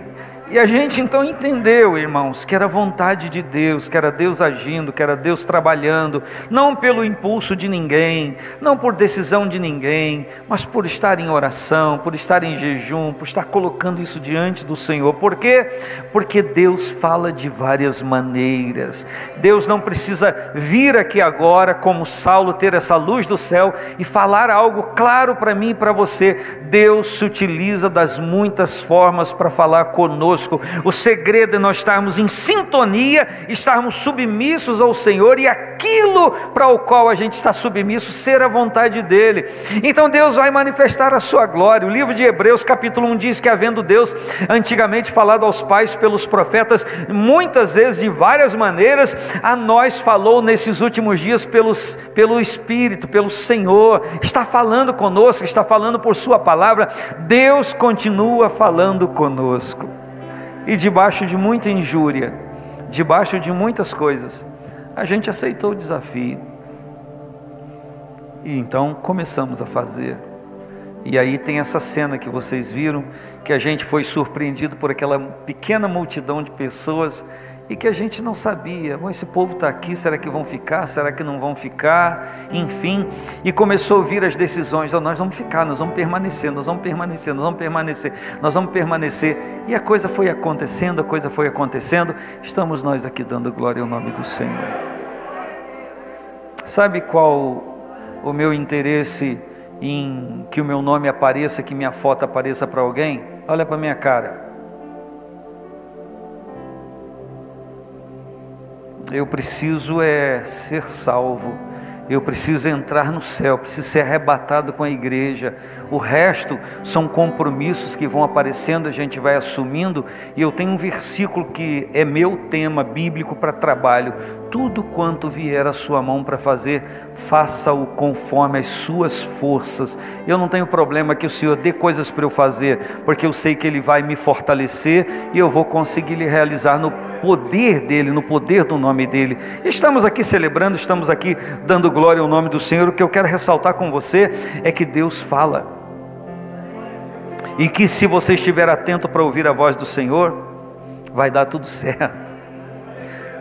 E a gente então entendeu, irmãos, que era vontade de Deus, que era Deus agindo, que era Deus trabalhando, não pelo impulso de ninguém, não por decisão de ninguém, mas por estar em oração, por estar em jejum, por estar colocando isso diante do Senhor. Por quê? Porque Deus fala de várias maneiras. Deus não precisa vir aqui agora, como Saulo, ter essa luz do céu e falar algo claro para mim e para você. Deus se utiliza das muitas formas para falar conosco. O segredo é nós estarmos em sintonia, estarmos submissos ao Senhor, e aquilo para o qual a gente está submisso ser a vontade dEle. Então Deus vai manifestar a sua glória. O livro de Hebreus capítulo 1 diz que, havendo Deus antigamente falado aos pais pelos profetas, muitas vezes, de várias maneiras, a nós falou nesses últimos dias pelo Espírito, pelo Senhor. Está falando conosco, está falando por sua palavra. Deus continua falando conosco. E debaixo de muita injúria, debaixo de muitas coisas, a gente aceitou o desafio. E então começamos a fazer. E aí tem essa cena que vocês viram, que a gente foi surpreendido por aquela pequena multidão de pessoas, e que a gente não sabia: bom, esse povo está aqui, será que vão ficar, será que não vão ficar? Enfim, e começou a vir as decisões: nós vamos ficar, nós vamos permanecer, nós vamos permanecer, nós vamos permanecer, nós vamos permanecer. E a coisa foi acontecendo, estamos nós aqui dando glória ao nome do Senhor. Sabe qual o meu interesse em que o meu nome apareça, que minha foto apareça para alguém? Olha para a minha cara. Eu preciso ser salvo, eu preciso entrar no céu, preciso ser arrebatado com a igreja. O resto são compromissos que vão aparecendo, a gente vai assumindo. E eu tenho um versículo que é meu tema bíblico para trabalho: tudo quanto vier à sua mão para fazer, faça-o conforme as suas forças. Eu não tenho problema que o Senhor dê coisas para eu fazer, porque eu sei que Ele vai me fortalecer e eu vou conseguir lhe realizar no poder dEle, no poder do nome dEle. Estamos aqui celebrando, estamos aqui dando glória ao nome do Senhor. O que eu quero ressaltar com você é que Deus fala, e que se você estiver atento para ouvir a voz do Senhor, vai dar tudo certo.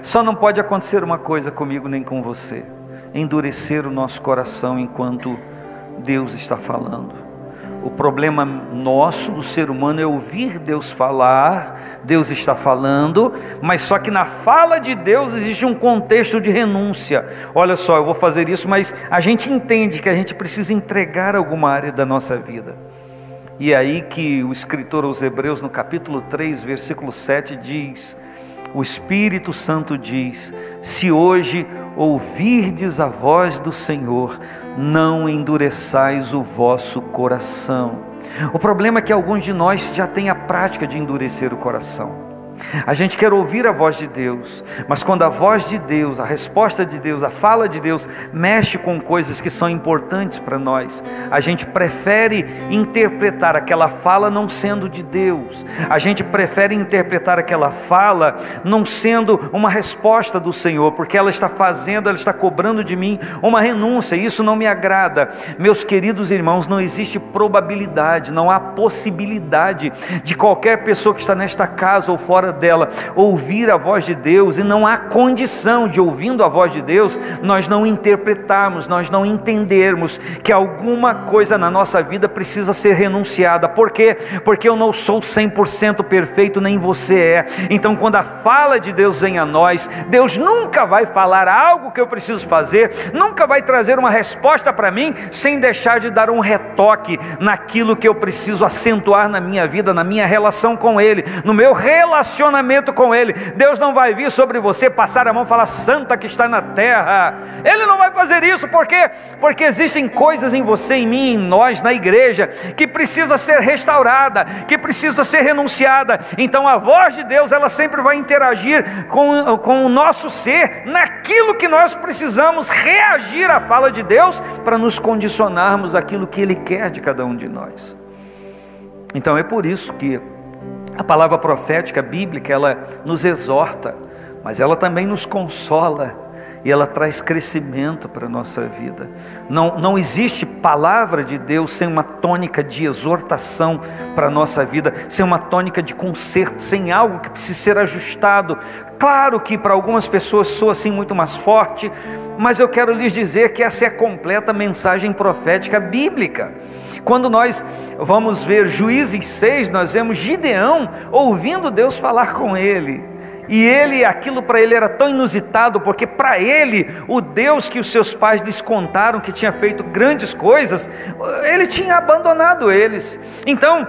Só não pode acontecer uma coisa comigo nem com você: endurecer o nosso coração enquanto Deus está falando. O problema nosso, do ser humano, é ouvir Deus falar. Deus está falando, mas só que na fala de Deus existe um contexto de renúncia. Olha só, eu vou fazer isso, mas a gente entende que a gente precisa entregar alguma área da nossa vida. E é aí que o escritor aos Hebreus, no capítulo 3, versículo 7, diz: O Espírito Santo diz: se hoje ouvirdes a voz do Senhor, não endureçais o vosso coração. O problema é que alguns de nós já têm a prática de endurecer o coração. A gente quer ouvir a voz de Deus, mas quando a voz de Deus, a resposta de Deus, a fala de Deus mexe com coisas que são importantes para nós, a gente prefere interpretar aquela fala não sendo de Deus. A gente prefere interpretar aquela fala não sendo uma resposta do Senhor, porque ela está cobrando de mim uma renúncia, e isso não me agrada. Meus queridos irmãos, não existe probabilidade, não há possibilidade de qualquer pessoa que está nesta casa ou fora dela ouvir a voz de Deus, e não há condição de, ouvindo a voz de Deus, nós não interpretarmos, nós não entendermos que alguma coisa na nossa vida precisa ser renunciada. Por quê? Porque eu não sou 100% perfeito, nem você é. Então quando a fala de Deus vem a nós, Deus nunca vai falar algo que eu preciso fazer, nunca vai trazer uma resposta para mim sem deixar de dar um retoque naquilo que eu preciso acentuar na minha vida, na minha relação com Ele, no meu relacionamento com Ele. Deus não vai vir sobre você, passar a mão e falar: santa que está na terra. Ele não vai fazer isso. Por quê? Porque existem coisas em você, em mim, em nós, na igreja, que precisa ser restaurada, que precisa ser renunciada. Então a voz de Deus, ela sempre vai interagir com o nosso ser, naquilo que nós precisamos reagir à fala de Deus, para nos condicionarmos àquilo que Ele quer de cada um de nós. Então é por isso que a palavra profética bíblica, ela nos exorta, mas ela também nos consola, e ela traz crescimento para a nossa vida. Não existe palavra de Deus sem uma tônica de exortação para a nossa vida, sem uma tônica de conserto, sem algo que precisa ser ajustado. Claro que para algumas pessoas soa assim muito mais forte, mas eu quero lhes dizer que essa é a completa mensagem profética bíblica. Quando nós vamos ver Juízes 6, nós vemos Gideão ouvindo Deus falar com ele. E aquilo para ele era tão inusitado, porque para ele, o Deus que os seus pais lhes contaram que tinha feito grandes coisas, ele tinha abandonado eles. Então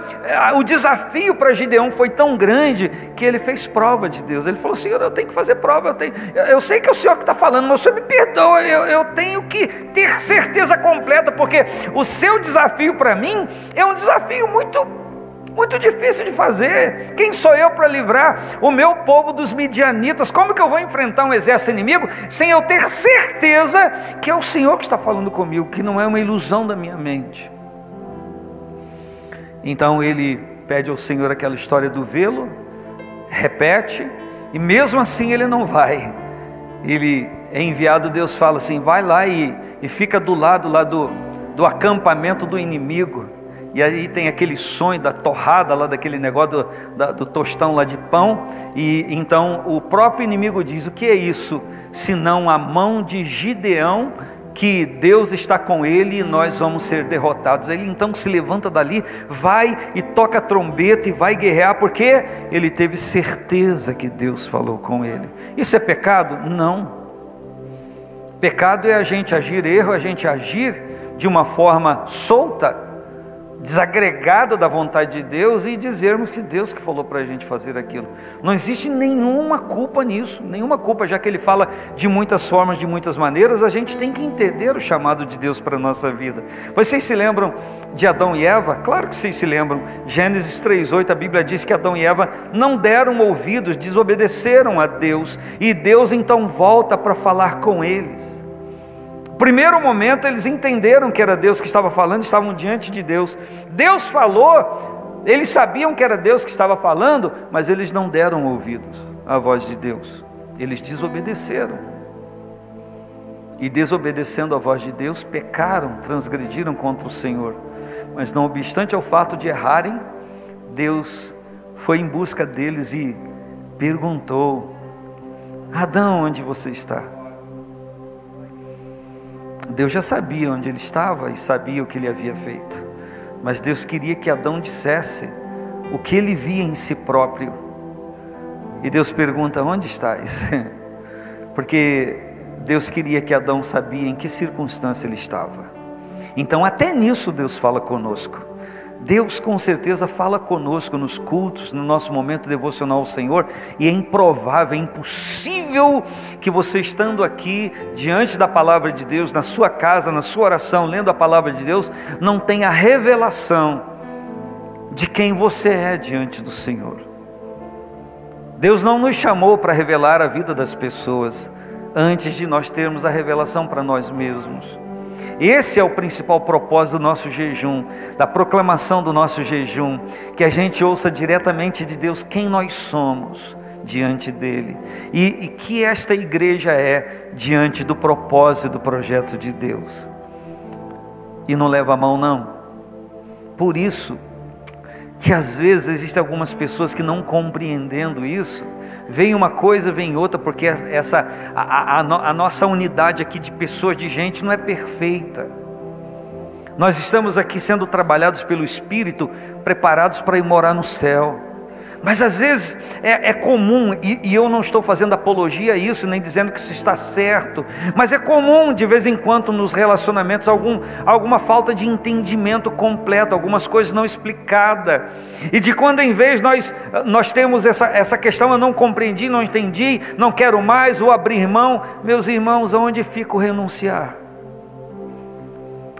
o desafio para Gideão foi tão grande, que ele fez prova de Deus. Ele falou: Senhor, eu tenho que fazer prova, eu sei que é o Senhor que está falando, mas o Senhor me perdoa, eu tenho que ter certeza completa, porque o seu desafio para mim é um desafio muito difícil de fazer. Quem sou eu para livrar o meu povo dos midianitas? Como que eu vou enfrentar um exército inimigo sem eu ter certeza que é o Senhor que está falando comigo, que não é uma ilusão da minha mente? Então ele pede ao Senhor aquela história do velo, repete, e mesmo assim ele não vai. Ele é enviado, Deus fala assim: vai lá e fica do lado lá do acampamento do inimigo. E aí tem aquele sonho da torrada lá, daquele negócio do tostão lá de pão. E então o próprio inimigo diz: o que é isso, senão a mão de Gideão, que Deus está com ele e nós vamos ser derrotados. Ele então se levanta dali, vai e toca a trombeta e vai guerrear, porque ele teve certeza que Deus falou com ele. Isso é pecado? Não. Pecado é a gente agir, erro é a gente agir de uma forma solta, desagregada da vontade de Deus, e dizermos que Deus que falou para a gente fazer aquilo. Não existe nenhuma culpa nisso, nenhuma culpa, já que Ele fala de muitas formas, de muitas maneiras. A gente tem que entender o chamado de Deus para a nossa vida. Vocês se lembram de Adão e Eva? Claro que vocês se lembram. Gênesis 3:8, a Bíblia diz que Adão e Eva não deram ouvidos, desobedeceram a Deus, e Deus então volta para falar com eles. Primeiro momento eles entenderam que era Deus que estava falando, estavam diante de Deus. Deus falou, eles sabiam que era Deus que estava falando, mas eles não deram ouvidos à voz de Deus. Eles desobedeceram. E desobedecendo à voz de Deus, pecaram, transgrediram contra o Senhor. Mas não obstante ao fato de errarem, Deus foi em busca deles e perguntou: Adão, onde você está? Deus já sabia onde ele estava e sabia o que ele havia feito, mas Deus queria que Adão dissesse o que ele via em si próprio. E Deus pergunta: onde estás? Porque Deus queria que Adão sabia em que circunstância ele estava. Então até nisso Deus fala conosco. Deus com certeza fala conosco nos cultos, no nosso momento devocional ao Senhor, e é improvável, é impossível que você, estando aqui diante da palavra de Deus, na sua casa, na sua oração, lendo a palavra de Deus, não tenha revelação de quem você é diante do Senhor. Deus não nos chamou para revelar a vida das pessoas antes de nós termos a revelação para nós mesmos. Esse é o principal propósito do nosso jejum, da proclamação do nosso jejum, que a gente ouça diretamente de Deus quem nós somos diante dEle, e que esta igreja é diante do propósito, do projeto de Deus. E não leva a mão não. Por isso que às vezes existem algumas pessoas que, não compreendendo isso, vem uma coisa, vem outra, porque a nossa unidade aqui de pessoas, de gente, não é perfeita. Nós estamos aqui sendo trabalhados pelo Espírito, preparados para ir morar no céu. Mas às vezes é comum, e eu não estou fazendo apologia a isso, nem dizendo que isso está certo, mas é comum de vez em quando nos relacionamentos alguma falta de entendimento completo, algumas coisas não explicadas, e de quando em vez nós temos essa questão: eu não compreendi, não entendi, não quero mais, vou abrir mão. Meus irmãos, aonde fica o renunciar?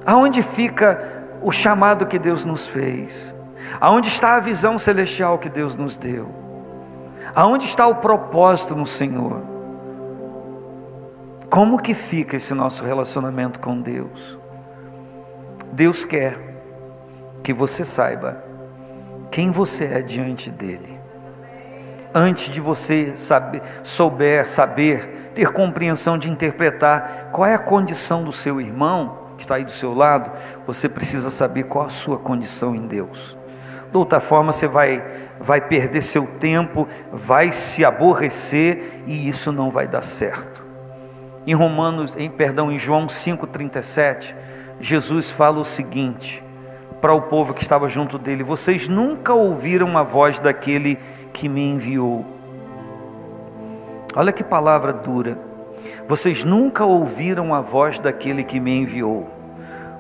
Aonde fica o chamado que Deus nos fez? Aonde está a visão celestial que Deus nos deu? Aonde está o propósito no Senhor? Como que fica esse nosso relacionamento com Deus? Deus quer que você saiba quem você é diante dEle. Antes de você saber, ter compreensão de interpretar qual é a condição do seu irmão que está aí do seu lado, você precisa saber qual a sua condição em Deus. De outra forma você vai perder seu tempo, vai se aborrecer, e isso não vai dar certo. Em João 5,37, Jesus fala o seguinte para o povo que estava junto dele: vocês nunca ouviram a voz daquele que me enviou. Olha que palavra dura. Vocês nunca ouviram a voz daquele que me enviou,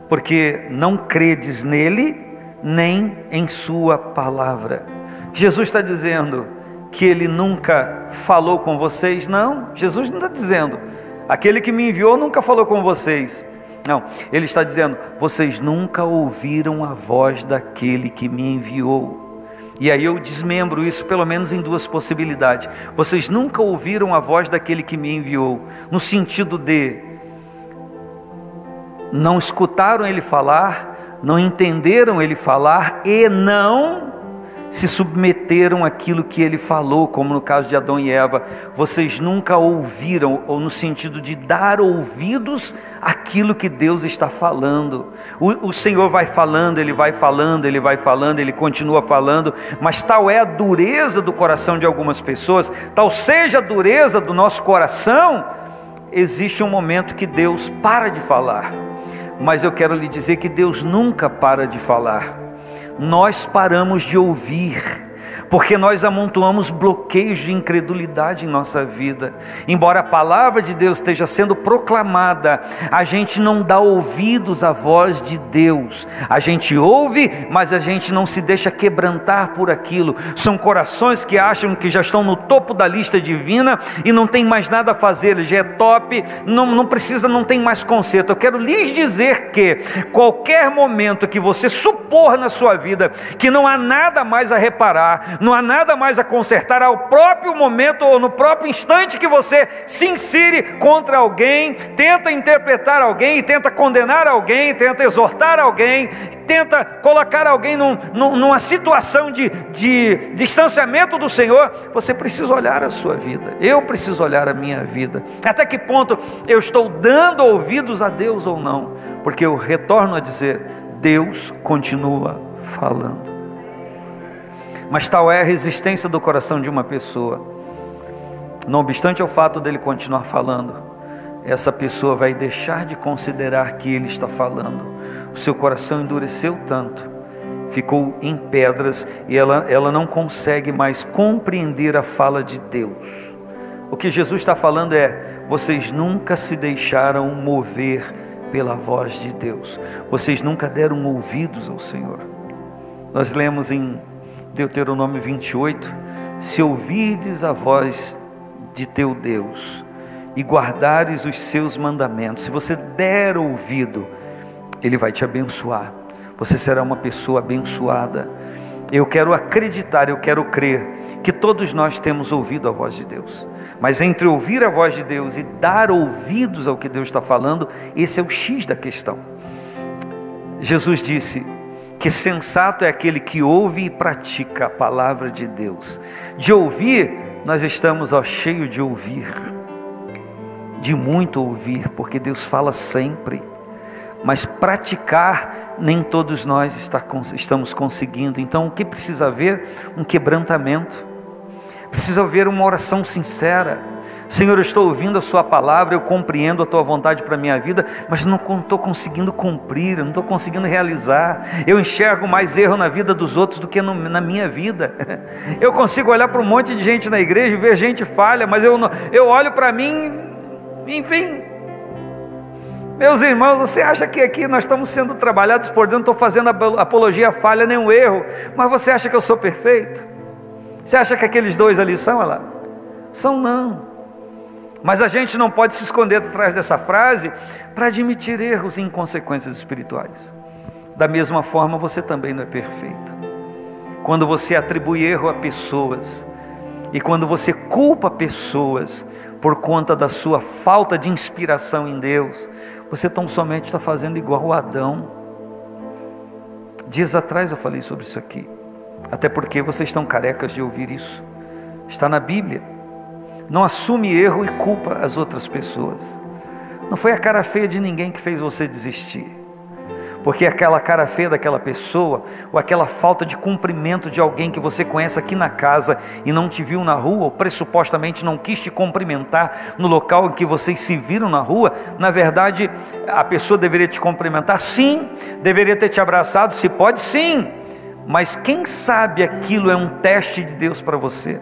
porque não credes nele, nem em sua palavra. Jesus está dizendo que Ele nunca falou com vocês? Não, Jesus não está dizendo aquele que me enviou nunca falou com vocês. Não, Ele está dizendo: vocês nunca ouviram a voz daquele que me enviou. E aí eu desmembro isso pelo menos em duas possibilidades. Vocês nunca ouviram a voz daquele que me enviou, no sentido de não escutaram Ele falar, não entenderam Ele falar e não se submeteram àquilo que Ele falou, como no caso de Adão e Eva. Vocês nunca ouviram, ou no sentido de dar ouvidos àquilo que Deus está falando. O Senhor vai falando, Ele vai falando, Ele vai falando, Ele continua falando, mas tal é a dureza do coração de algumas pessoas, tal seja a dureza do nosso coração, existe um momento que Deus para de falar. Mas eu quero lhe dizer que Deus nunca para de falar. Nós paramos de ouvir, porque nós amontoamos bloqueios de incredulidade em nossa vida. Embora a palavra de Deus esteja sendo proclamada, a gente não dá ouvidos à voz de Deus. A gente ouve, mas a gente não se deixa quebrantar por aquilo. São corações que acham que já estão no topo da lista divina e não tem mais nada a fazer, ele já é top, não precisa, não tem mais conserto. Eu quero lhes dizer que qualquer momento que você supor na sua vida que não há nada mais a reparar, não há nada mais a consertar, ao próprio momento ou no próprio instante que você se insere contra alguém, tenta interpretar alguém, tenta condenar alguém, tenta exortar alguém, tenta colocar alguém numa situação de distanciamento do Senhor, você precisa olhar a sua vida. Eu preciso olhar a minha vida. Até que ponto eu estou dando ouvidos a Deus ou não? Porque eu retorno a dizer, Deus continua falando. Mas tal é a resistência do coração de uma pessoa. Não obstante o fato dele continuar falando, essa pessoa vai deixar de considerar que ele está falando. O seu coração endureceu tanto, ficou em pedras, e ela não consegue mais compreender a fala de Deus. O que Jesus está falando é: vocês nunca se deixaram mover pela voz de Deus, vocês nunca deram ouvidos ao Senhor. Nós lemos em Deuteronômio 28, se ouvirdes a voz de teu Deus e guardares os seus mandamentos, se você der ouvido, Ele vai te abençoar, você será uma pessoa abençoada. Eu quero acreditar, eu quero crer que todos nós temos ouvido a voz de Deus, mas entre ouvir a voz de Deus e dar ouvidos ao que Deus está falando, esse é o X da questão. Jesus disse que sensato é aquele que ouve e pratica a palavra de Deus. De ouvir, nós estamos cheio de ouvir, de muito ouvir, porque Deus fala sempre, mas praticar, nem todos nós estamos conseguindo. Então o que precisa haver? Um quebrantamento, precisa haver uma oração sincera. Senhor, eu estou ouvindo a sua palavra, eu compreendo a tua vontade para a minha vida, mas não estou conseguindo cumprir, eu não estou conseguindo realizar. Eu enxergo mais erro na vida dos outros do que na minha vida. Eu consigo olhar para um monte de gente na igreja e ver gente falha, mas eu olho para mim, enfim. Meus irmãos, você acha que aqui nós estamos sendo trabalhados por dentro? Não estou fazendo apologia à falha, nenhum erro, mas você acha que eu sou perfeito? Você acha que aqueles dois ali são, olha lá? São não. Mas a gente não pode se esconder atrás dessa frase para admitir erros e inconsequências espirituais. Da mesma forma, você também não é perfeito. Quando você atribui erro a pessoas, e quando você culpa pessoas por conta da sua falta de inspiração em Deus, você tão somente está fazendo igual a Adão. Dias atrás eu falei sobre isso aqui, até porque vocês estão carecas de ouvir isso. Está na Bíblia. Não assume erro e culpa as outras pessoas. Não foi a cara feia de ninguém que fez você desistir, porque aquela cara feia daquela pessoa, ou aquela falta de cumprimento de alguém que você conhece aqui na casa e não te viu na rua, ou pressupostamente não quis te cumprimentar no local em que vocês se viram na rua, na verdade a pessoa deveria te cumprimentar, sim, deveria ter te abraçado, se pode, sim, mas quem sabe aquilo é um teste de Deus para você?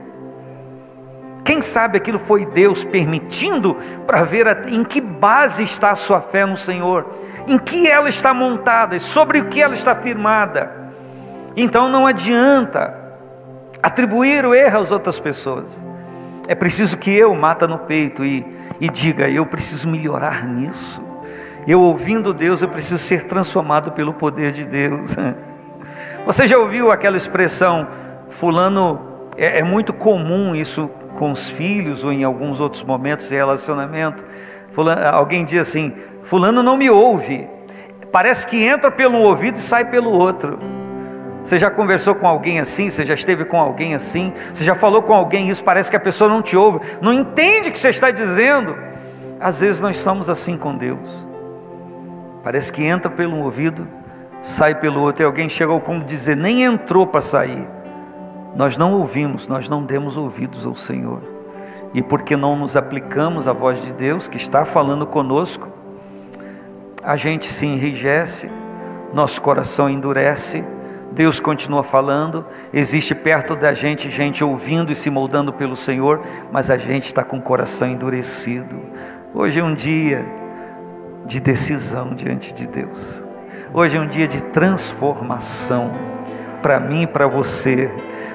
Quem sabe aquilo foi Deus permitindo para ver em que base está a sua fé no Senhor, em que ela está montada e sobre o que ela está firmada. Então não adianta atribuir o erro às outras pessoas. É preciso que eu mata no peito e diga, eu preciso melhorar nisso. Eu ouvindo Deus, eu preciso ser transformado pelo poder de Deus. Você já ouviu aquela expressão, fulano, é muito comum isso com os filhos ou em alguns outros momentos de relacionamento, alguém diz assim, fulano não me ouve, parece que entra pelo um ouvido e sai pelo outro. Você já conversou com alguém assim? Você já esteve com alguém assim? Você já falou com alguém isso? Parece que a pessoa não te ouve, não entende o que você está dizendo. Às vezes nós somos assim com Deus, parece que entra pelo um ouvido, sai pelo outro, e alguém chegou como dizer, nem entrou para sair. Nós não ouvimos, nós não demos ouvidos ao Senhor, e porque não nos aplicamos à voz de Deus que está falando conosco, a gente se enrijece, nosso coração endurece. Deus continua falando, existe perto da gente gente ouvindo e se moldando pelo Senhor, mas a gente está com o coração endurecido. Hoje é um dia de decisão diante de Deus, hoje é um dia de transformação para mim e para você.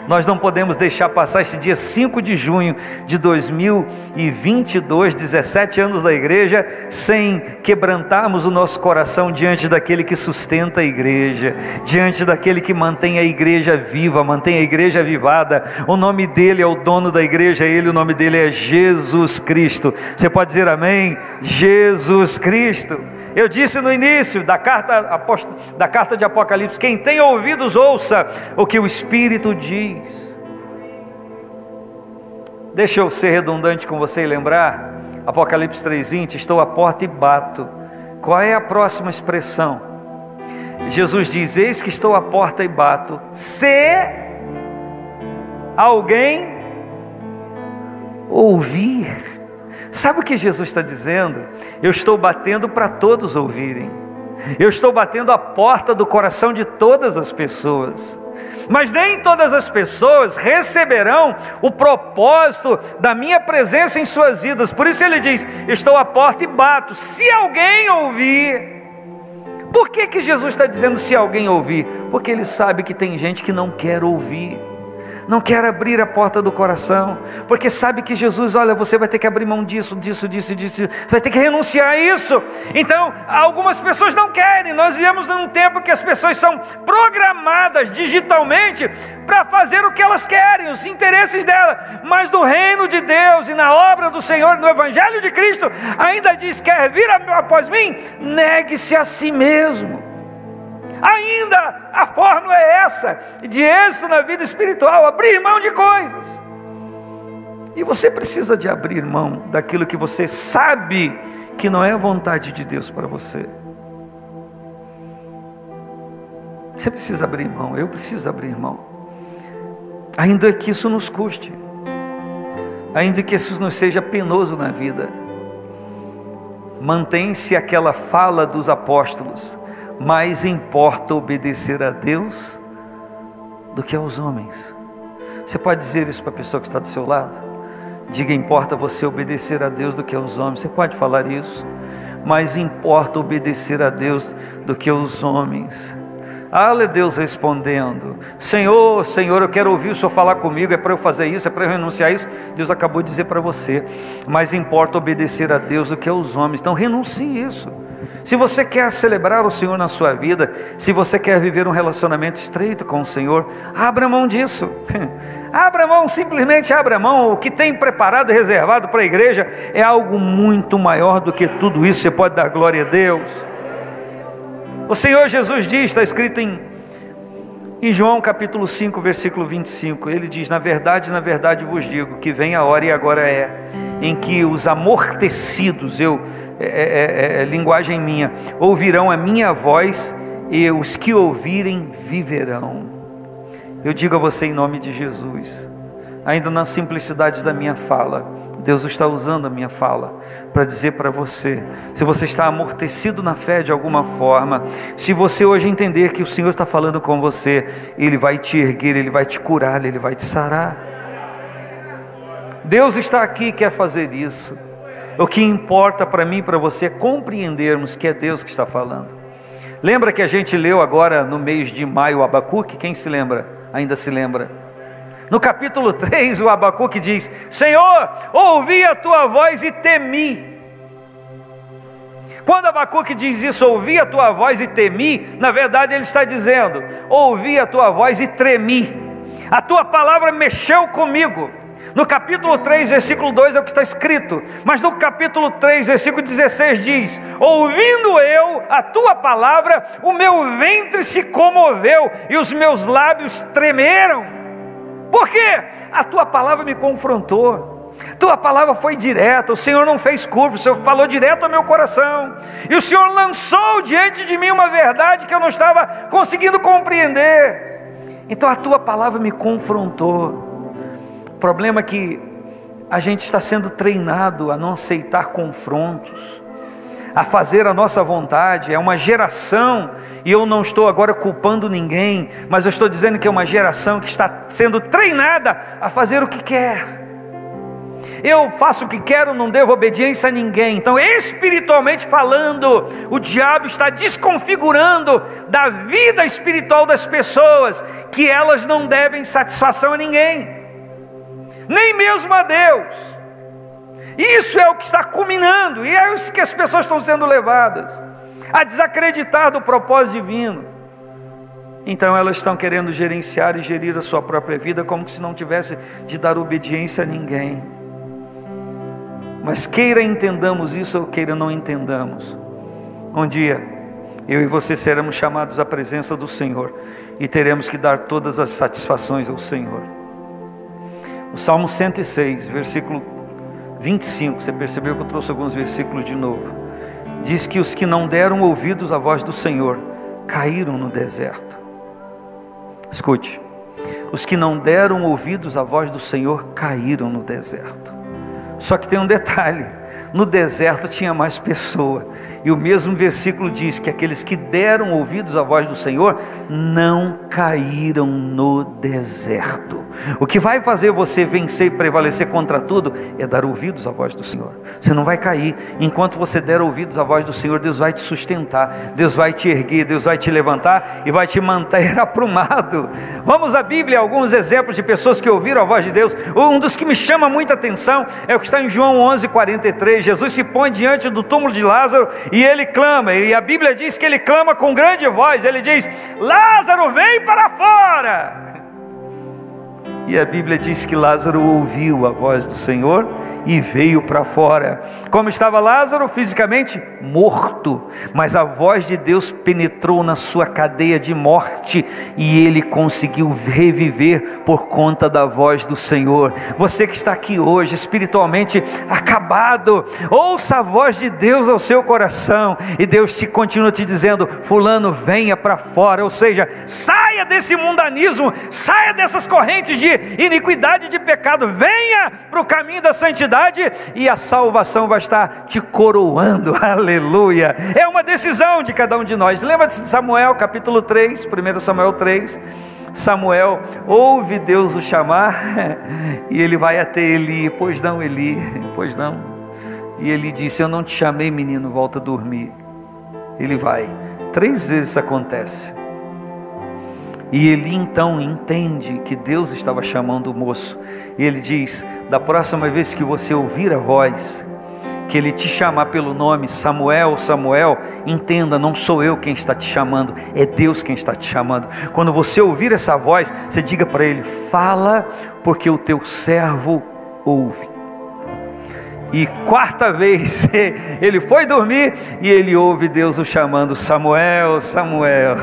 Nós não podemos deixar passar este dia 5 de junho de 2022, 17 anos da igreja, sem quebrantarmos o nosso coração diante daquele que sustenta a igreja, diante daquele que mantém a igreja viva, mantém a igreja avivada. O nome dele é o dono da igreja, o nome dele é Jesus Cristo. Você pode dizer amém? Jesus Cristo. Eu disse no início da carta de Apocalipse, quem tem ouvidos ouça o que o Espírito diz. Deixa eu ser redundante com você e lembrar, Apocalipse 3:20, estou à porta e bato. Qual é a próxima expressão? Jesus diz, eis que estou à porta e bato, se alguém ouvir. Sabe o que Jesus está dizendo? Eu estou batendo para todos ouvirem, eu estou batendo a porta do coração de todas as pessoas, mas nem todas as pessoas receberão o propósito da minha presença em suas vidas. Por isso ele diz, estou à porta e bato, se alguém ouvir. Por que Jesus está dizendo se alguém ouvir? Porque Ele sabe que tem gente que não quer ouvir, não quer abrir a porta do coração, porque sabe que Jesus, olha, você vai ter que abrir mão disso, você vai ter que renunciar a isso. Então, algumas pessoas não querem. Nós vivemos num tempo que as pessoas são programadas digitalmente para fazer o que elas querem, os interesses dela, mas no reino de Deus e na obra do Senhor, no Evangelho de Cristo, ainda diz: quer vir após mim? Negue-se a si mesmo. Ainda a fórmula é essa, de êxito na vida espiritual: abrir mão de coisas. E você precisa de abrir mão daquilo que você sabe que não é a vontade de Deus para você. Você precisa abrir mão, eu preciso abrir mão, ainda que isso nos custe, ainda que isso nos seja penoso na vida. Mantém-se aquela fala dos apóstolos: mais importa obedecer a Deus do que aos homens. Você pode dizer isso para a pessoa que está do seu lado? Diga: importa você obedecer a Deus do que aos homens. Você pode falar isso? Mais importa obedecer a Deus do que aos homens. Olha Deus respondendo: Senhor, Senhor, eu quero ouvir o Senhor falar comigo, é para eu fazer isso, é para eu renunciar a isso. Deus acabou de dizer para você: mais importa obedecer a Deus do que aos homens. Então renuncie isso. Se você quer celebrar o Senhor na sua vida, se você quer viver um relacionamento estreito com o Senhor, abra mão disso. Abra mão, simplesmente abra mão. O que tem preparado e reservado para a igreja é algo muito maior do que tudo isso. Você pode dar glória a Deus. O Senhor Jesus diz, está escrito em João capítulo 5, versículo 25, Ele diz: na verdade vos digo, que vem a hora, e agora é, em que os amortecidos, linguagem minha, ouvirão a minha voz, e os que ouvirem viverão. Eu digo a você, em nome de Jesus, ainda na simplicidade da minha fala, Deus está usando a minha fala para dizer para você: se você está amortecido na fé de alguma forma, se você hoje entender que o Senhor está falando com você, Ele vai te erguer, Ele vai te curar, Ele vai te sarar. Deus está aqui e quer fazer isso. O que importa para mim e para você é compreendermos que é Deus que está falando. Lembra que a gente leu agora no mês de maio o Abacuque? Quem se lembra? Ainda se lembra? No capítulo 3 o Abacuque diz: Senhor, ouvi a tua voz e temi. Quando Abacuque diz isso, ouvi a tua voz e temi, na verdade ele está dizendo: ouvi a tua voz e tremi. A tua palavra mexeu comigo. No capítulo 3, versículo 2 é o que está escrito, mas no capítulo 3, versículo 16 diz: ouvindo eu a tua palavra, o meu ventre se comoveu e os meus lábios tremeram. Por quê? A tua palavra me confrontou, tua palavra foi direta, o Senhor não fez curva, o Senhor falou direto ao meu coração, e o Senhor lançou diante de mim uma verdade que eu não estava conseguindo compreender. Então a tua palavra me confrontou. O problema é que a gente está sendo treinado a não aceitar confrontos, a fazer a nossa vontade. É uma geração, e eu não estou agora culpando ninguém, mas eu estou dizendo que é uma geração que está sendo treinada a fazer o que quer. Eu faço o que quero, não devo obediência a ninguém. Então, espiritualmente falando, o diabo está desconfigurando da vida espiritual das pessoas, que elas não devem satisfação a ninguém, nem mesmo a Deus. Isso é o que está culminando, e é isso que as pessoas estão sendo levadas a desacreditar do propósito divino. Então elas estão querendo gerenciar e gerir a sua própria vida como se não tivesse de dar obediência a ninguém. Mas queira entendamos isso ou queira não entendamos, um dia eu e você seremos chamados à presença do Senhor e teremos que dar todas as satisfações ao Senhor. O Salmo 106, versículo 25, você percebeu que eu trouxe alguns versículos de novo, diz que os que não deram ouvidos à voz do Senhor caíram no deserto. Escute, os que não deram ouvidos à voz do Senhor caíram no deserto. Só que tem um detalhe: no deserto tinha mais pessoa. E o mesmo versículo diz que aqueles que deram ouvidos à voz do Senhor não caíram no deserto. O que vai fazer você vencer e prevalecer contra tudo é dar ouvidos à voz do Senhor. Você não vai cair. Enquanto você der ouvidos à voz do Senhor, Deus vai te sustentar, Deus vai te erguer, Deus vai te levantar e vai te manter aprumado. Vamos à Bíblia, alguns exemplos de pessoas que ouviram a voz de Deus. Um dos que me chama muita atenção é o que está em João 11:43. Jesus se põe diante do túmulo de Lázaro e ele clama, e a Bíblia diz que ele clama com grande voz. Ele diz: Lázaro, vem para fora. E a Bíblia diz que Lázaro ouviu a voz do Senhor e veio para fora. Como estava Lázaro? Fisicamente morto, mas a voz de Deus penetrou na sua cadeia de morte e ele conseguiu reviver por conta da voz do Senhor. Você que está aqui hoje espiritualmente acabado, ouça a voz de Deus ao seu coração e Deus continua te dizendo: fulano, venha para fora. Ou seja, saia desse mundanismo, saia dessas correntes de iniquidade, de pecado, venha para o caminho da santidade e a salvação vai estar te coroando. Aleluia. É uma decisão de cada um de nós. Lembra-se de Samuel, capítulo 3, 1 Samuel 3. Samuel ouve Deus o chamar e ele vai até Eli. Pois não, Eli, pois não. E ele disse: eu não te chamei, menino, volta a dormir. Ele vai, 3 vezes isso acontece. E Eli então entende que Deus estava chamando o moço. E ele diz: da próxima vez que você ouvir a voz, que ele te chamar pelo nome, Samuel, Samuel, entenda, não sou eu quem está te chamando, é Deus quem está te chamando. Quando você ouvir essa voz, você diga para ele: fala, porque o teu servo ouve. E 4ª vez ele foi dormir e ele ouve Deus o chamando: Samuel, Samuel.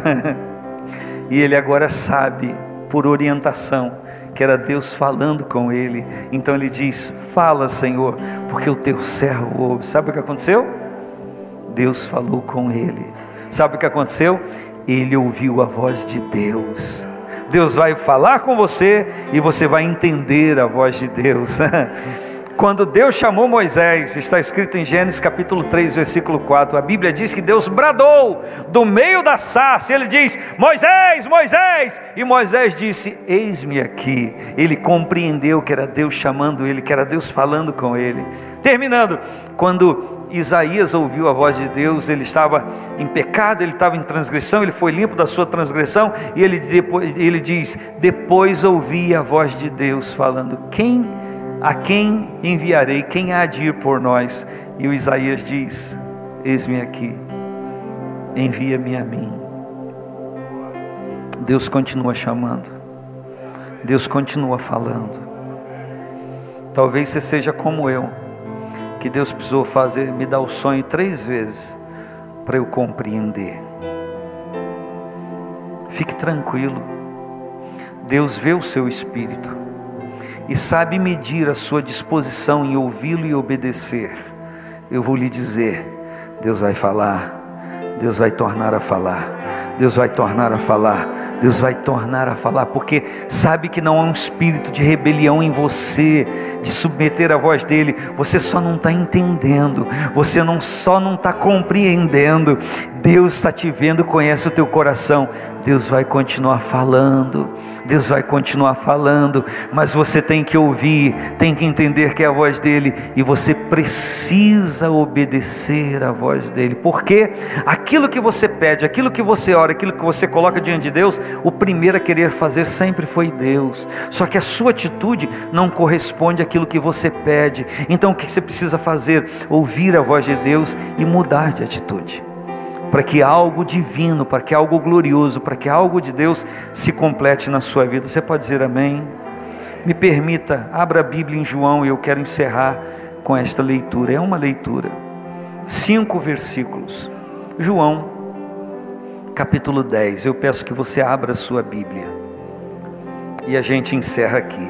E ele agora sabe, por orientação, que era Deus falando com ele. Então ele diz: fala, Senhor, porque o teu servo ouve. Sabe o que aconteceu? Deus falou com ele. Sabe o que aconteceu? Ele ouviu a voz de Deus. Deus vai falar com você e você vai entender a voz de Deus. Quando Deus chamou Moisés, está escrito em Gênesis capítulo 3, versículo 4, a Bíblia diz que Deus bradou do meio da sarça, ele diz: Moisés, Moisés, e Moisés disse: eis-me aqui. Ele compreendeu que era Deus chamando ele, que era Deus falando com ele. Terminando, quando Isaías ouviu a voz de Deus, ele estava em pecado, ele estava em transgressão, ele foi limpo da sua transgressão, e ele diz: depois ouvi a voz de Deus falando: a quem enviarei? Quem há de ir por nós? E o Isaías diz: eis-me aqui, envia-me a mim. Deus continua chamando, Deus continua falando. Talvez você seja como eu, que Deus precisou me dar o sonho 3 vezes para eu compreender. Fique tranquilo, Deus vê o seu espírito e sabe medir a sua disposição em ouvi-lo e obedecer. Eu vou lhe dizer: Deus vai falar, Deus vai tornar a falar, Deus vai tornar a falar, Deus vai tornar a falar, porque sabe que não há um espírito de rebelião em você, de submeter a voz dele. Você só não está entendendo, você só não está compreendendo. Deus está te vendo, conhece o teu coração. Deus vai continuar falando, Deus vai continuar falando, mas você tem que ouvir, tem que entender que é a voz dele, e você precisa obedecer a voz dele, porque aquilo que você pede, aquilo que você ora, aquilo que você coloca diante de Deus, o primeiro a querer fazer sempre foi Deus, só que a sua atitude não corresponde àquilo que você pede. Então o que você precisa fazer? Ouvir a voz de Deus e mudar de atitude, para que algo divino, para que algo glorioso, para que algo de Deus se complete na sua vida. Você pode dizer amém? Me permita, abra a Bíblia em João, e eu quero encerrar com esta leitura. É uma leitura, 5 versículos. João, capítulo 10. Eu peço que você abra a sua Bíblia e a gente encerra aqui.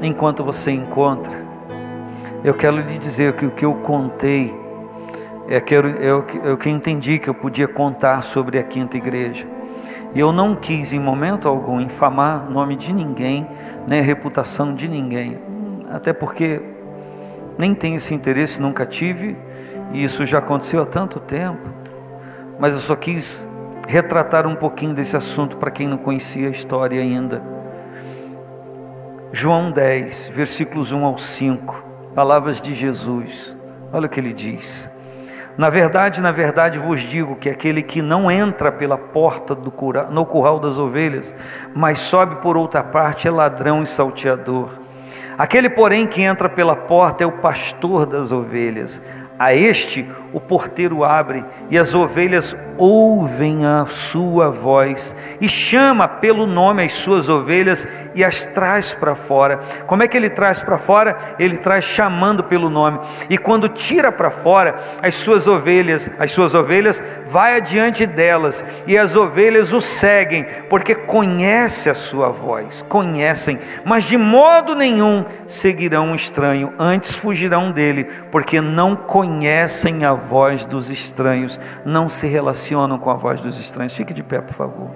Enquanto você encontra, eu quero lhe dizer que o que eu contei é o que eu entendi que eu podia contar sobre a quinta igreja. E eu não quis em momento algum infamar o nome de ninguém, nem a reputação de ninguém, até porque nem tenho esse interesse, nunca tive, e isso já aconteceu há tanto tempo. Mas eu só quis retratar um pouquinho desse assunto para quem não conhecia a história ainda. João 10, versículos 1 ao 5, palavras de Jesus. Olha o que ele diz: na verdade vos digo que aquele que não entra pela porta no curral das ovelhas, mas sobe por outra parte, é ladrão e salteador. Aquele, porém, que entra pela porta é o pastor das ovelhas. A este o porteiro abre, e as ovelhas ouvem a sua voz, e chama pelo nome as suas ovelhas e as traz para fora. Como é que ele traz para fora? Ele traz chamando pelo nome. E quando tira para fora as suas ovelhas vai adiante delas, e as ovelhas o seguem, porque conhece a sua voz, conhecem, mas de modo nenhum seguirão um estranho, antes fugirão dele, porque não conhecem a voz dos estranhos, não se relacionam com a voz dos estranhos. Fique de pé, por favor.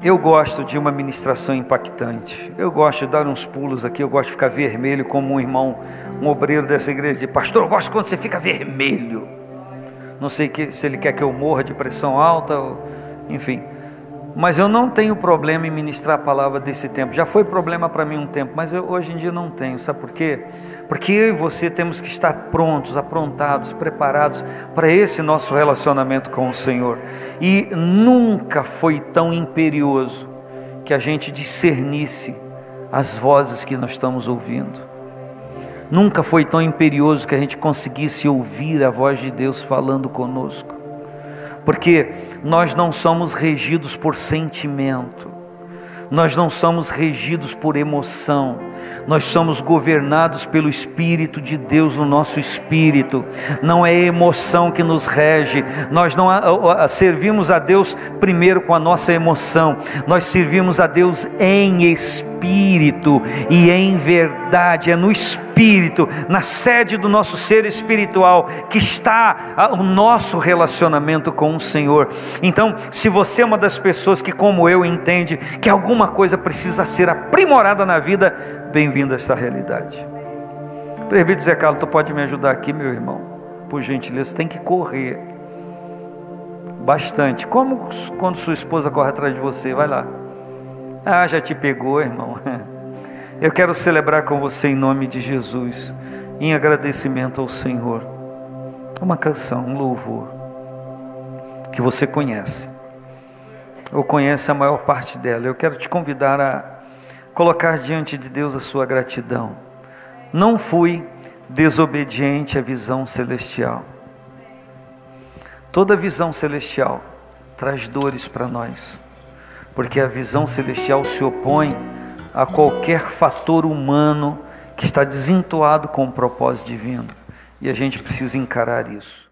Eu gosto de uma ministração impactante, eu gosto de dar uns pulos aqui, eu gosto de ficar vermelho, como um irmão, um obreiro dessa igreja, de pastor, eu gosto quando você fica vermelho. Não sei se ele quer que eu morra de pressão alta, enfim. Mas eu não tenho problema em ministrar a palavra desse tempo. Já foi problema para mim um tempo, mas hoje em dia não tenho. Sabe por quê? Porque eu e você temos que estar prontos, aprontados, preparados para esse nosso relacionamento com o Senhor. E nunca foi tão imperioso que a gente discernisse as vozes que nós estamos ouvindo. Nunca foi tão imperioso que a gente conseguisse ouvir a voz de Deus falando conosco. Porque nós não somos regidos por sentimento, nós não somos regidos por emoção, nós somos governados pelo Espírito de Deus no nosso espírito. Não é emoção que nos rege, nós não servimos a Deus primeiro com a nossa emoção, nós servimos a Deus em espírito e em verdade. É no espírito, na sede do nosso ser espiritual, que está o nosso relacionamento com o Senhor. Então, se você é uma das pessoas que, como eu, entende que alguma coisa precisa ser aprimorada na vida, bem-vindo a essa realidade. Presbítero Zé Carlos, tu pode me ajudar aqui, meu irmão? Por gentileza, tem que correr bastante, como quando sua esposa corre atrás de você. Vai lá. Ah, já te pegou, irmão. Eu quero celebrar com você em nome de Jesus, em agradecimento ao Senhor, uma canção, um louvor que você conhece, ou conhece a maior parte dela. Eu quero te convidar a colocar diante de Deus a sua gratidão. Não fui desobediente à visão celestial. Toda visão celestial traz dores para nós, porque a visão celestial se opõe a qualquer fator humano que está desentoado com o propósito divino, e a gente precisa encarar isso.